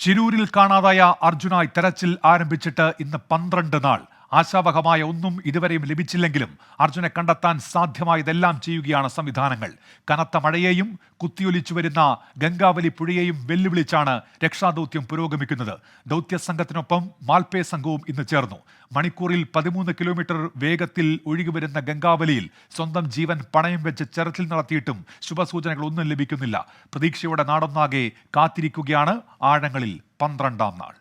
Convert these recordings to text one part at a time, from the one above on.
ശിരൂരിൽ കാണാതായ അർജുനായി തെരച്ചിൽ ആരംഭിച്ചിട്ട് ഇന്ന് 12 നാൾ. ആശാവഹമായ ഒന്നും ഇതുവരെയും ലഭിച്ചില്ലെങ്കിലും അർജുനെ കണ്ടെത്താൻ സാധ്യമായതെല്ലാം ചെയ്യുകയാണ് സംവിധാനങ്ങൾ. കനത്ത മഴയെയും കുത്തിയൊലിച്ചു വരുന്ന ഗംഗാവലി പുഴയെയും വെല്ലുവിളിച്ചാണ് രക്ഷാദൌത്യം പുരോഗമിക്കുന്നത്. ദൗത്യ സംഘത്തിനൊപ്പം മാൽപേ സംഘവും ഇന്ന് ചേർന്നു. മണിക്കൂറിൽ 13 കിലോമീറ്റർ വേഗത്തിൽ ഒഴുകിവരുന്ന ഗംഗാവലിയിൽ സ്വന്തം ജീവൻ പണയം വെച്ച് തെരച്ചിൽ നടത്തിയിട്ടും ശുഭസൂചനകൾ ഒന്നും ലഭിക്കുന്നില്ല. പ്രതീക്ഷയോടെ നാടൊന്നാകെ കാത്തിരിക്കുകയാണ്. ആഴങ്ങളിൽ 12ാം നാൾ.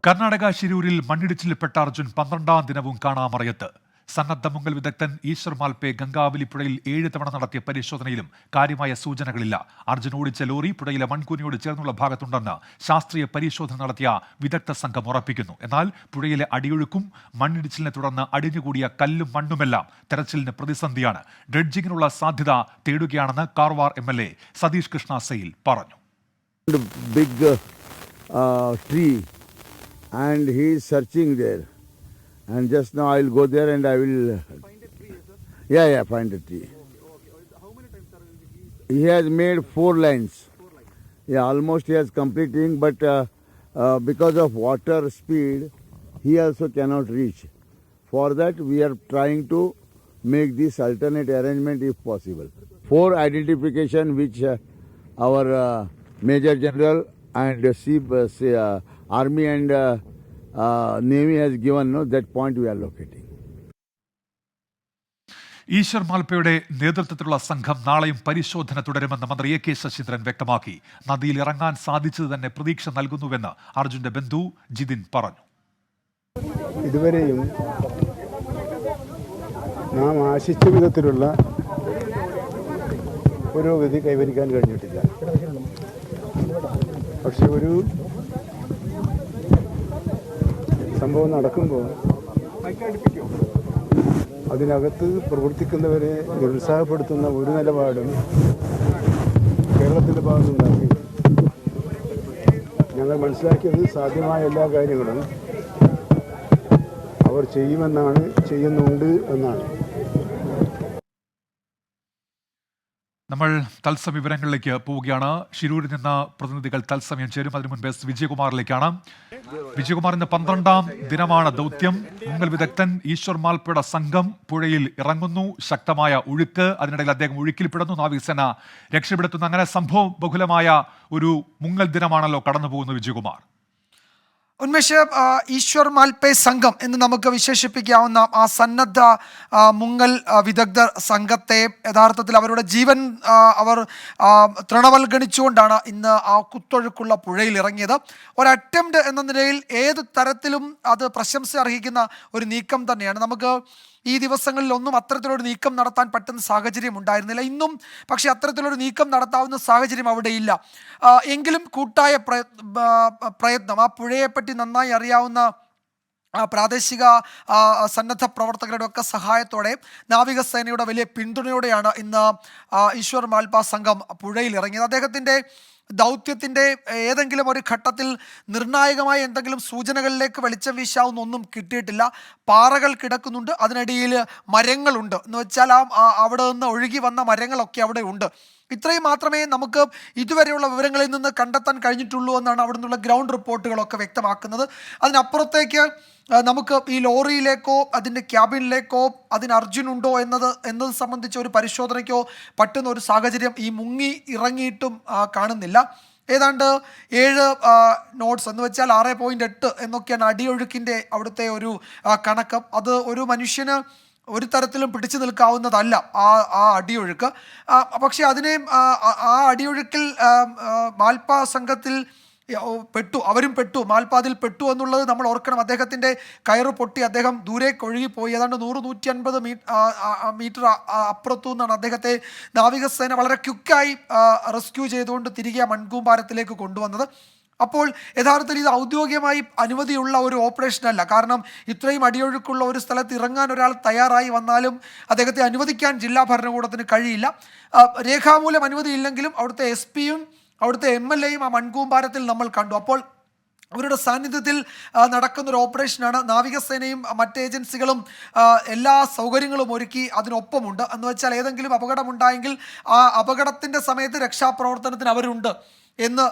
കർണാടക ശിരൂരിൽ മണ്ണിടിച്ചിൽപ്പെട്ട അർജുൻ 12ാം ദിനവും കാണാമറയത്ത്. സന്നദ്ധ മുങ്ങൽ വിദഗ്ധൻ ഈശ്വർ മാൽപേ ഗംഗാവലി പുഴയിൽ 7 തവണ നടത്തിയ പരിശോധനയിലും കാര്യമായ സൂചനകളില്ല. അർജുൻ ഓടിച്ച ലോറി പുഴയിലെ മൺകൂനിയോട് ചേർന്നുള്ള ഭാഗത്തുണ്ടെന്ന് ശാസ്ത്രീയ പരിശോധന നടത്തിയ വിദഗ്ധ സംഘം ഉറപ്പിക്കുന്നു. എന്നാൽ പുഴയിലെ അടിയൊഴുക്കും മണ്ണിടിച്ചിലിനെ തുടർന്ന് അടിഞ്ഞുകൂടിയ കല്ലും മണ്ണുമെല്ലാം തെരച്ചിലിന് പ്രതിസന്ധിയാണ്. ഡ്രെഡ്ജിങ്ങിനുള്ള സാധ്യത തേടുകയാണെന്ന് കാർവാർ MLA സതീഷ് കൃഷ്ണ സെയിൽ പറഞ്ഞു. And he is searching there, and just now I will go there and I will find a tree, sir? find a tree. Okay. How many times are He has made 4 lines. Almost he has completing, but because of water speed he also cannot reach. For that we are trying to make this alternate arrangement if possible. 4 identification which our Major General and Army and Navy has given, that point we are locating. Eshwar മാൽപയുടെ നേതൃത്വത്തിലുള്ള സംഘം നാളെയും പരിശോധന തുടരുമെന്ന് മന്ത്രി AK Saseendran വ്യക്തമാക്കി. നദിയിൽ ഇറങ്ങാൻ സാധിച്ചത് തന്നെ പ്രതീക്ഷ നൽകുന്നുവെന്ന് അർജുന്റെ ബന്ധു ജിതിൻ പറഞ്ഞു. ഇതുവരെയും നാം ആശിച്ച വിധത്തിലുള്ള പുരോഗതി കൈവരിക്കാൻ കഴിഞ്ഞിട്ടില്ല. പക്ഷെ ഒരു സംഭവം നടക്കുമ്പോൾ അതിനകത്ത് പ്രവർത്തിക്കുന്നവരെ നിരുത്സാഹപ്പെടുത്തുന്ന ഒരു നിലപാടും കേരളത്തിൻ്റെ ഭാഗത്തുണ്ടാക്കി. ഞങ്ങൾ മനസ്സിലാക്കിയത് സാധ്യമായ എല്ലാ കാര്യങ്ങളും അവർ ചെയ്യുന്നുണ്ട് എന്നാണ്. നമ്മൾ തത്സമയ വിവരങ്ങളിലേക്ക് പോവുകയാണ്. ശിരൂരിൽ നിന്ന് പ്രതിനിധികൾ തത്സമയം ചേരും. അതിനു മുൻപ് വിജയകുമാറിലേക്കാണ്. വിജയകുമാർ, ഇന്ന് 12ാം ദിനമാണ് ദൗത്യം. മുങ്ങൽ വിദഗ്ധൻ ഈശ്വർ മാൽപയുടെ സംഘം പുഴയിൽ ഇറങ്ങുന്നു. ശക്തമായ ഒഴുക്ക്, അതിനിടയിൽ അദ്ദേഹം ഒഴുക്കിൽപ്പെടുന്നു. നാവികസേന രക്ഷപ്പെടുത്തുന്നു. അങ്ങനെ സംഭവം ബഹുലമായ ഒരു മുങ്ങൽ ദിനമാണല്ലോ കടന്നു പോകുന്നത് വിജയകുമാർ. ഉന്മേഷ്, ഈശ്വർ മാൽപേ സംഘം എന്ന് നമുക്ക് വിശേഷിപ്പിക്കാവുന്ന ആ സന്നദ്ധ മുങ്ങൽ വിദഗ്ധർ സംഘത്തെ യഥാർത്ഥത്തിൽ അവരുടെ ജീവൻ അവർ തൃണവൽഗണിച്ചുകൊണ്ടാണ് ഇന്ന് ആ കുത്തൊഴുക്കുള്ള പുഴയിൽ ഇറങ്ങിയത്. ഒരു അറ്റംപ്റ്റ് എന്ന നിലയിൽ ഏത് തരത്തിലും അത് പ്രശംസ അർഹിക്കുന്ന ഒരു നീക്കം തന്നെയാണ്. നമുക്ക് ഈ ദിവസങ്ങളിലൊന്നും അത്തരത്തിലൊരു നീക്കം നടത്താൻ പറ്റുന്ന സാഹചര്യം ഉണ്ടായിരുന്നില്ല. ഇന്നും പക്ഷേ അത്തരത്തിലൊരു നീക്കം നടത്താവുന്ന സാഹചര്യം അവിടെ ഇല്ല. എങ്കിലും കൂട്ടായ പ്രയത്നം, ആ പുഴയെപ്പറ്റി നന്നായി അറിയാവുന്ന പ്രാദേശിക സന്നദ്ധ പ്രവർത്തകരുടെ ഒക്കെ സഹായത്തോടെ നാവികസേനയുടെ വലിയ പിന്തുണയോടെയാണ് ഇന്ന് ഈശ്വർ മാൽപ സംഘം പുഴയിൽ ഇറങ്ങിയത്. അദ്ദേഹത്തിൻ്റെ ദൗത്യത്തിൻ്റെ ഏതെങ്കിലും ഒരു ഘട്ടത്തിൽ നിർണായകമായ എന്തെങ്കിലും സൂചനകളിലേക്ക് വെളിച്ചം വീശാവുന്ന ഒന്നും കിട്ടിയിട്ടില്ല. പാറകൾ കിടക്കുന്നുണ്ട്, അതിനിടയിൽ മരങ്ങളുണ്ട്. എന്ന് വെച്ചാൽ അവിടെ നിന്ന് ഒഴുകി വന്ന മരങ്ങളൊക്കെ അവിടെ ഉണ്ട്. ഇത്രയും മാത്രമേ നമുക്ക് ഇതുവരെയുള്ള വിവരങ്ങളിൽ നിന്ന് കണ്ടെത്താൻ കഴിഞ്ഞിട്ടുള്ളൂ എന്നാണ് അവിടെ നിന്നുള്ള ഗ്രൗണ്ട് റിപ്പോർട്ടുകളൊക്കെ വ്യക്തമാക്കുന്നത്. അതിനപ്പുറത്തേക്ക് നമുക്ക് ഈ ലോറിയിലേക്കോ അതിൻ്റെ ക്യാബിനിലേക്കോ അതിന് അർജുനുണ്ടോ എന്നത് സംബന്ധിച്ച ഒരു പരിശോധനയ്ക്കോ പറ്റുന്ന ഒരു സാഹചര്യം ഈ മുങ്ങി ഇറങ്ങിയിട്ടും കാണുന്നില്ല. ഏതാണ്ട് 7 നോട്ട്സ് എന്ന് വെച്ചാൽ 6.8 എന്നൊക്കെയാണ് അടിയൊഴുക്കിൻ്റെ അവിടുത്തെ ഒരു കണക്ക്. അത് ഒരു മനുഷ്യന് ഒരു തരത്തിലും പിടിച്ചു നിൽക്കാവുന്നതല്ല ആ അടിയൊഴുക്ക്. പക്ഷെ അതിനെ ആ അടിയൊഴുക്കിൽ മാൽപ സംഘത്തിൽ അവരും പെട്ടു, മാൽപ്പാതിൽ പെട്ടു എന്നുള്ളത് നമ്മൾ ഓർക്കണം. അദ്ദേഹത്തിൻ്റെ കയറ് പൊട്ടി അദ്ദേഹം ദൂരേക്ക് ഒഴുകിപ്പോയി. ഏതാണ്ട് 100-150 മീറ്റർ അപ്പുറത്തു നിന്നാണ് അദ്ദേഹത്തെ നാവികസേന വളരെ ക്വിക്കായി റെസ്ക്യൂ ചെയ്തുകൊണ്ട് തിരികെ മൺകൂമ്പാരത്തിലേക്ക് കൊണ്ടുവന്നത്. അപ്പോൾ യഥാർത്ഥത്തിൽ ഇത് ഔദ്യോഗികമായി അനുമതിയുള്ള ഒരു ഓപ്പറേഷനല്ല. കാരണം ഇത്രയും അടിയൊഴുക്കുള്ള ഒരു സ്ഥലത്ത് ഇറങ്ങാൻ ഒരാൾ തയ്യാറായി വന്നാലും അദ്ദേഹത്തെ അനുവദിക്കാൻ ജില്ലാ ഭരണകൂടത്തിന് കഴിയില്ല. രേഖാമൂലം അനുമതിയില്ലെങ്കിലും അവിടുത്തെ SP-യും അവിടുത്തെ MLA-യും ആ മൺകൂമ്പാരത്തിൽ നമ്മൾ കണ്ടു. അപ്പോൾ അവരുടെ സാന്നിധ്യത്തിൽ നടക്കുന്നൊരു ഓപ്പറേഷനാണ്. നാവികസേനയും മറ്റ് ഏജൻസികളും എല്ലാ സൗകര്യങ്ങളും ഒരുക്കി അതിനൊപ്പമുണ്ട്. എന്ന് വെച്ചാൽ ഏതെങ്കിലും അപകടമുണ്ടായെങ്കിൽ ആ അപകടത്തിൻ്റെ സമയത്ത് രക്ഷാപ്രവർത്തനത്തിന് അവരുണ്ട് എന്ന്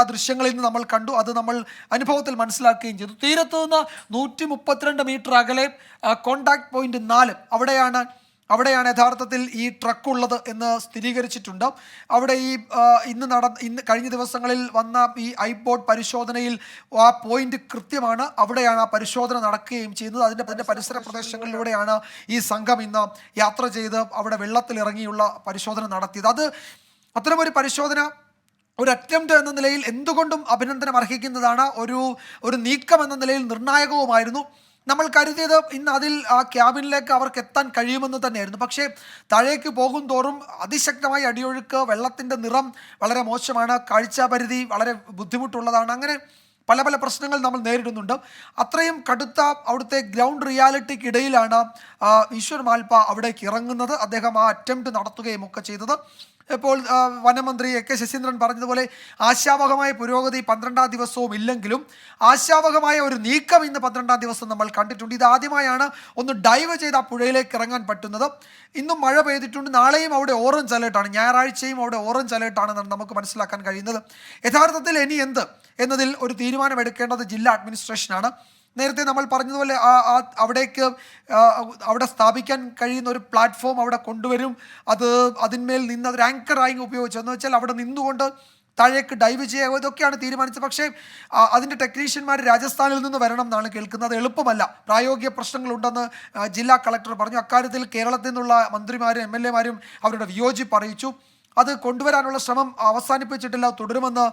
ആ ദൃശ്യങ്ങളിൽ നിന്ന് നമ്മൾ കണ്ടു. അത് നമ്മൾ അനുഭവത്തിൽ മനസ്സിലാക്കുകയും ചെയ്തു. തീരത്ത് നിന്ന് 132 മീറ്റർ അകലെ കോണ്ടാക്ട് പോയിന്റ് 4 അവിടെയാണ് യഥാർത്ഥത്തിൽ ഈ ട്രക്കുള്ളത് എന്ന് സ്ഥിരീകരിച്ചിട്ടുണ്ട്. അവിടെ ഇന്ന് കഴിഞ്ഞ ദിവസങ്ങളിൽ വന്ന ഈ ഐബോട്ട് പരിശോധനയിൽ ആ പോയിന്റ് കൃത്യമാണ്. അവിടെയാണ് ആ പരിശോധന നടക്കുകയും ചെയ്യുന്നത്. അതിൻ്റെ പരിസര പ്രദേശങ്ങളിലൂടെയാണ് ഈ സംഘം ഇന്ന് യാത്ര ചെയ്ത് അവിടെ വെള്ളത്തിലിറങ്ങിയുള്ള പരിശോധന നടത്തിയത്. അത് അത്തരമൊരു പരിശോധന ഒരു അറ്റംപ്റ്റ് എന്ന നിലയിൽ എന്തുകൊണ്ടും അഭിനന്ദനം അർഹിക്കുന്നതാണ്. ഒരു നീക്കം എന്ന നിലയിൽ നിർണായകവുമായിരുന്നു. നമ്മൾ കരുതിയത് ഇന്ന് അതിൽ ആ ക്യാബിനിലേക്ക് അവർക്ക് എത്താൻ കഴിയുമെന്ന് തന്നെയായിരുന്നു. പക്ഷേ താഴേക്ക് പോകും തോറും അതിശക്തമായ അടിയൊഴുക്ക്, വെള്ളത്തിൻ്റെ നിറം വളരെ മോശമാണ്, കാഴ്ചാപരിധി വളരെ ബുദ്ധിമുട്ടുള്ളതാണ്. അങ്ങനെ പല പ്രശ്നങ്ങൾ നമ്മൾ നേരിടുന്നുണ്ട്. അത്രയും കടുത്ത അവിടുത്തെ ഗ്രൗണ്ട് റിയാലിറ്റിക്കിടയിലാണ് ഈശ്വർ മാൽപ്പ അവിടേക്ക് ഇറങ്ങുന്നത്. അദ്ദേഹം ആ അറ്റംപ്റ്റ് നടത്തുകയും ഒക്കെ ചെയ്തത്. ഇപ്പോൾ വനമന്ത്രി AK ശശീന്ദ്രൻ പറഞ്ഞതുപോലെ ആശാവഹമായ പുരോഗതി 12ാം ദിവസവും ഇല്ലെങ്കിലും ആശാവഹമായ ഒരു നീക്കം ഇന്ന് 12ാം ദിവസം നമ്മൾ കണ്ടിട്ടുണ്ട്. ഇതാദ്യമായാണ് ഒന്ന് ഡൈവ് ചെയ്ത് ആ പുഴയിലേക്ക് ഇറങ്ങാൻ പറ്റുന്നത്. ഇന്നും മഴ പെയ്തിട്ടുണ്ട്. നാളെയും അവിടെ ഓറഞ്ച് അലേർട്ടാണ്. ഞായറാഴ്ചയും അവിടെ ഓറഞ്ച് അലേർട്ടാണെന്നാണ് നമുക്ക് മനസ്സിലാക്കാൻ കഴിയുന്നത്. യഥാർത്ഥത്തിൽ ഇനി എന്ത് എന്നതിൽ ഒരു തീരുമാനമെടുക്കേണ്ടത് ജില്ലാ അഡ്മിനിസ്ട്രേഷനാണ്. നേരത്തെ നമ്മൾ പറഞ്ഞതുപോലെ അവിടെ സ്ഥാപിക്കാൻ കഴിയുന്ന ഒരു പ്ലാറ്റ്ഫോം അവിടെ കൊണ്ടുവരും. അതിന്മേൽ നിന്ന് അതൊരു ആങ്കറായി ഉപയോഗിച്ചു എന്ന് വെച്ചാൽ അവിടെ നിന്നുകൊണ്ട് താഴേക്ക് ഡൈവ് ചെയ്യുക, ഇതൊക്കെയാണ് തീരുമാനിച്ചത്. പക്ഷേ അതിൻ്റെ ടെക്നീഷ്യന്മാർ രാജസ്ഥാനിൽ നിന്ന് വരണം എന്നാണ് കേൾക്കുന്നത്. എളുപ്പമല്ല, പ്രായോഗിക പ്രശ്നങ്ങളുണ്ടെന്ന് ജില്ലാ കളക്ടർ പറഞ്ഞു. അക്കാര്യത്തിൽ കേരളത്തിൽ നിന്നുള്ള മന്ത്രിമാരും MLA-മാരും അവരുടെ വിയോജിപ്പ് അറിയിച്ചു. അത് കൊണ്ടുവരാനുള്ള ശ്രമം അവസാനിപ്പിച്ചിട്ടില്ല, തുടരുമെന്ന്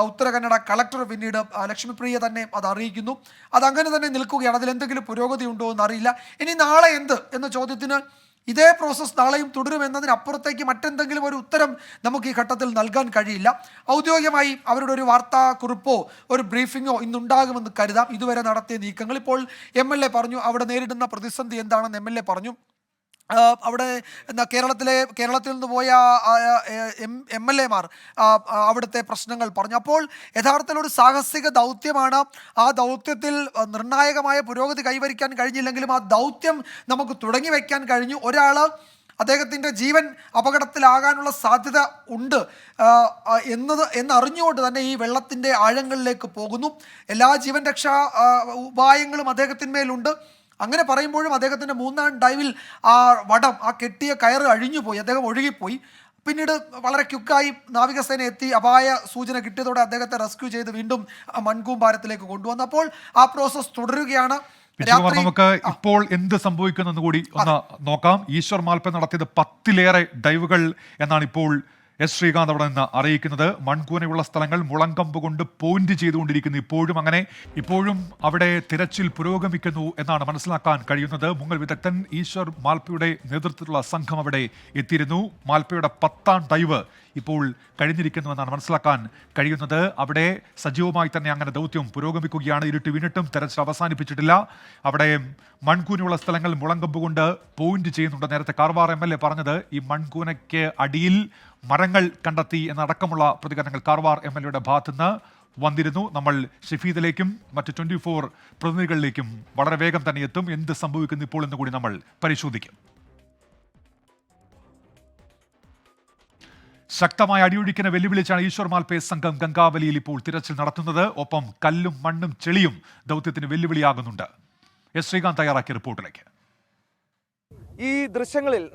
ഉത്തര കന്നഡ കളക്ടർ പിന്നീട് ലക്ഷ്മിപ്രിയ തന്നെ അത് അറിയിക്കുന്നു. അതങ്ങനെ തന്നെ നിൽക്കുകയാണ്. അതിലെന്തെങ്കിലും പുരോഗതി ഉണ്ടോ എന്നറിയില്ല. ഇനി നാളെ എന്ത് എന്ന ചോദ്യത്തിന് ഇതേ പ്രോസസ്സ് നാളെയും തുടരുമെന്നതിനപ്പുറത്തേക്ക് മറ്റെന്തെങ്കിലും ഒരു ഉത്തരം നമുക്ക് ഈ ഘട്ടത്തിൽ നൽകാൻ കഴിയില്ല. ഔദ്യോഗികമായി അവരുടെ ഒരു വാർത്താ കുറിപ്പോ ഒരു ബ്രീഫിങ്ങോ ഇന്നുണ്ടാകുമെന്ന് കരുതാം. ഇതുവരെ നടത്തിയ നീക്കങ്ങൾ ഇപ്പോൾ MLA പറഞ്ഞു. അവിടെ നേരിടുന്ന പ്രതിസന്ധി എന്താണെന്ന് MLA പറഞ്ഞു. അവിടെ കേരളത്തിൽ നിന്ന് പോയ MLA-മാർ അവിടുത്തെ പ്രശ്നങ്ങൾ പറഞ്ഞു. അപ്പോൾ യഥാർത്ഥത്തിൽ ഒരു സാഹസിക ദൗത്യമാണ്. ആ ദൗത്യത്തിൽ നിർണായകമായ പുരോഗതി കൈവരിക്കാൻ കഴിഞ്ഞില്ലെങ്കിലും ആ ദൗത്യം നമുക്ക് തുടങ്ങി വയ്ക്കാൻ കഴിഞ്ഞു. അദ്ദേഹത്തിൻ്റെ ജീവൻ അപകടത്തിലാകാനുള്ള സാധ്യത ഉണ്ട് എന്നറിഞ്ഞുകൊണ്ട് തന്നെ ഈ വെള്ളത്തിൻ്റെ ആഴങ്ങളിലേക്ക് പോകുന്നു. എല്ലാ ജീവൻ രക്ഷാ ഉപായങ്ങളും അദ്ദേഹത്തിന്മേലുണ്ട്. അങ്ങനെ പറയുമ്പോഴും അദ്ദേഹത്തിൻ്റെ 3ാം ഡൈവിൽ ആ കെട്ടിയ കയറ് അഴിഞ്ഞുപോയി, അദ്ദേഹം ഒഴുകിപ്പോയി. പിന്നീട് വളരെ ക്വിക്കായി നാവികസേന എത്തി അപായ സൂചന കിട്ടിയതോടെ അദ്ദേഹത്തെ റെസ്ക്യൂ ചെയ്ത് വീണ്ടും മൺകൂമ്പാരത്തിലേക്ക് കൊണ്ടുവന്നു. അപ്പോൾ ആ പ്രോസസ്സ് തുടരുകയാണ്. നമുക്ക് ഇപ്പോൾ എന്ത് സംഭവിക്കുന്നെന്ന് കൂടി ഒന്ന് നോക്കാം. ഈശ്വർ മാൽപ്പ നടത്തിയത് 10ലേറെ ഡൈവുകൾ എന്നാണ് ഇപ്പോൾ ശ്രീകാന്ത് അവിടെ നിന്ന് അറിയിക്കുന്നത്. മൺകൂനയുള്ള സ്ഥലങ്ങൾ മുളങ്കമ്പ് കൊണ്ട് പോയിന്റ് ചെയ്തുകൊണ്ടിരിക്കുന്നു. ഇപ്പോഴും അവിടെ തിരച്ചിൽ പുരോഗമിക്കുന്നു എന്നാണ് മനസ്സിലാക്കാൻ കഴിയുന്നത്. മുങ്ങൽ വിദഗ്ധൻ ഈശ്വർ മാൽപ്പയുടെ നേതൃത്വത്തിലുള്ള സംഘം അവിടെ എത്തിയിരുന്നു. മാൽപ്പയുടെ 10ാം ഡൈവ് ഇപ്പോൾ കഴിഞ്ഞിരിക്കുന്നു എന്നാണ് മനസ്സിലാക്കാൻ കഴിയുന്നത്. അവിടെ സജീവമായി തന്നെ അങ്ങനെ ദൗത്യം പുരോഗമിക്കുകയാണ്. ഇരുട്ട് വീണിട്ടും തെരച്ചിൽ അവസാനിപ്പിച്ചിട്ടില്ല. അവിടെ മൺകൂനയുള്ള സ്ഥലങ്ങൾ മുളങ്കമ്പ് കൊണ്ട് പോയിന്റ് ചെയ്യുന്നുണ്ട്. നേരത്തെ കാർവാർ MLA പറഞ്ഞത് ഈ മൺകൂനയ്ക്ക് അടിയിൽ മരങ്ങൾ കണ്ടെത്തി എന്നടക്കമുള്ള പ്രതികരണങ്ങൾ കാർവാർ MLA-യുടെ ഭാഗത്തുനിന്ന് വന്നിരുന്നു. നമ്മൾ ഷഫീദിലേക്കും മറ്റ് 24 പ്രതിനിധികളിലേക്കും വളരെ വേഗം തന്നെ എത്തും. എന്ത് സംഭവിക്കുന്നു ഇപ്പോൾ എന്ന് കൂടി നമ്മൾ പരിശോധിക്കും. ശക്തമായ അടിയൊഴുക്കിനെ വെല്ലുവിളിച്ചാണ് ഈശ്വർ മാൽപ്പെ സംഘം ഗംഗാവലിയിൽ ഇപ്പോൾ തിരച്ചിൽ നടത്തുന്നത്. ഒപ്പം കല്ലും മണ്ണും ചെളിയും ദൗത്യത്തിന് വെല്ലുവിളിയാകുന്നുണ്ട്. ശ്രീകാന്ത് തയ്യാറാക്കിയ റിപ്പോർട്ടിലേക്ക്.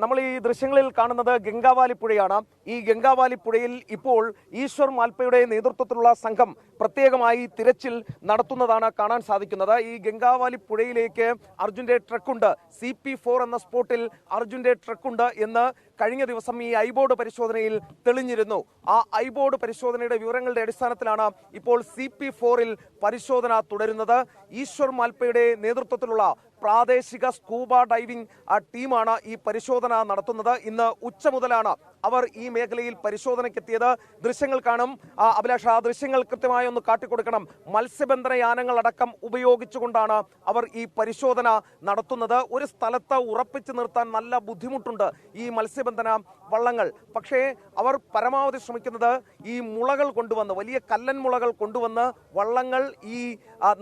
നമ്മൾ ഈ ദൃശ്യങ്ങളിൽ കാണുന്നത് ഗംഗാവാലി പുഴയാണ്. ഈ ഗംഗാവാലി പുഴയിൽ ഇപ്പോൾ ഈശ്വർ മാൽപ്പയുടെ നേതൃത്വത്തിലുള്ള സംഘം പ്രത്യേകമായി തിരച്ചിൽ നടത്തുന്നതാണ് കാണാൻ സാധിക്കുന്നത്. ഈ ഗംഗാവാലി പുഴയിലേക്ക് അർജുന്റെ ട്രക്കുണ്ട്. CP4 എന്ന സ്പോട്ടിൽ അർജുന്റെ ട്രക്കുണ്ട് എന്ന് കഴിഞ്ഞ ദിവസം ഈ ഐബോർഡ് പരിശോധനയിൽ തെളിഞ്ഞിരുന്നു. ആ ഐബോർഡ് പരിശോധനയുടെ വിവരങ്ങളുടെ അടിസ്ഥാനത്തിലാണ് ഇപ്പോൾ CP4-ൽ പരിശോധന തുടരുന്നത്. ഈശ്വർ മാൽപ്പയുടെ നേതൃത്വത്തിലുള്ള പ്രാദേശിക സ്കൂബ ഡൈവിംഗ് ടീമാണ് ഈ പരിശോധന നടത്തുന്നത്. ഇന്ന് ഉച്ച മുതലാണ് അവർ ഈ മേഖലയിൽ പരിശോധനയ്ക്കെത്തിയത്. ദൃശ്യങ്ങൾ കാണും അഭിലാഷ്, ആ ദൃശ്യങ്ങൾ കൃത്യമായി ഒന്ന് കാട്ടിക്കൊടുക്കണം. മത്സ്യബന്ധന യാനങ്ങളടക്കം ഉപയോഗിച്ചുകൊണ്ടാണ് അവർ ഈ പരിശോധന നടത്തുന്നത്. ഒരു സ്ഥലത്ത് ഉറപ്പിച്ചു നിർത്താൻ നല്ല ബുദ്ധിമുട്ടുണ്ട് ഈ മത്സ്യബന്ധന വള്ളങ്ങൾ. പക്ഷേ അവർ പരമാവധി ശ്രമിക്കുന്നത് ഈ മുളകൾ കൊണ്ടുവന്ന്, വലിയ കല്ലൻ മുളകൾ കൊണ്ടുവന്ന് വള്ളങ്ങൾ ഈ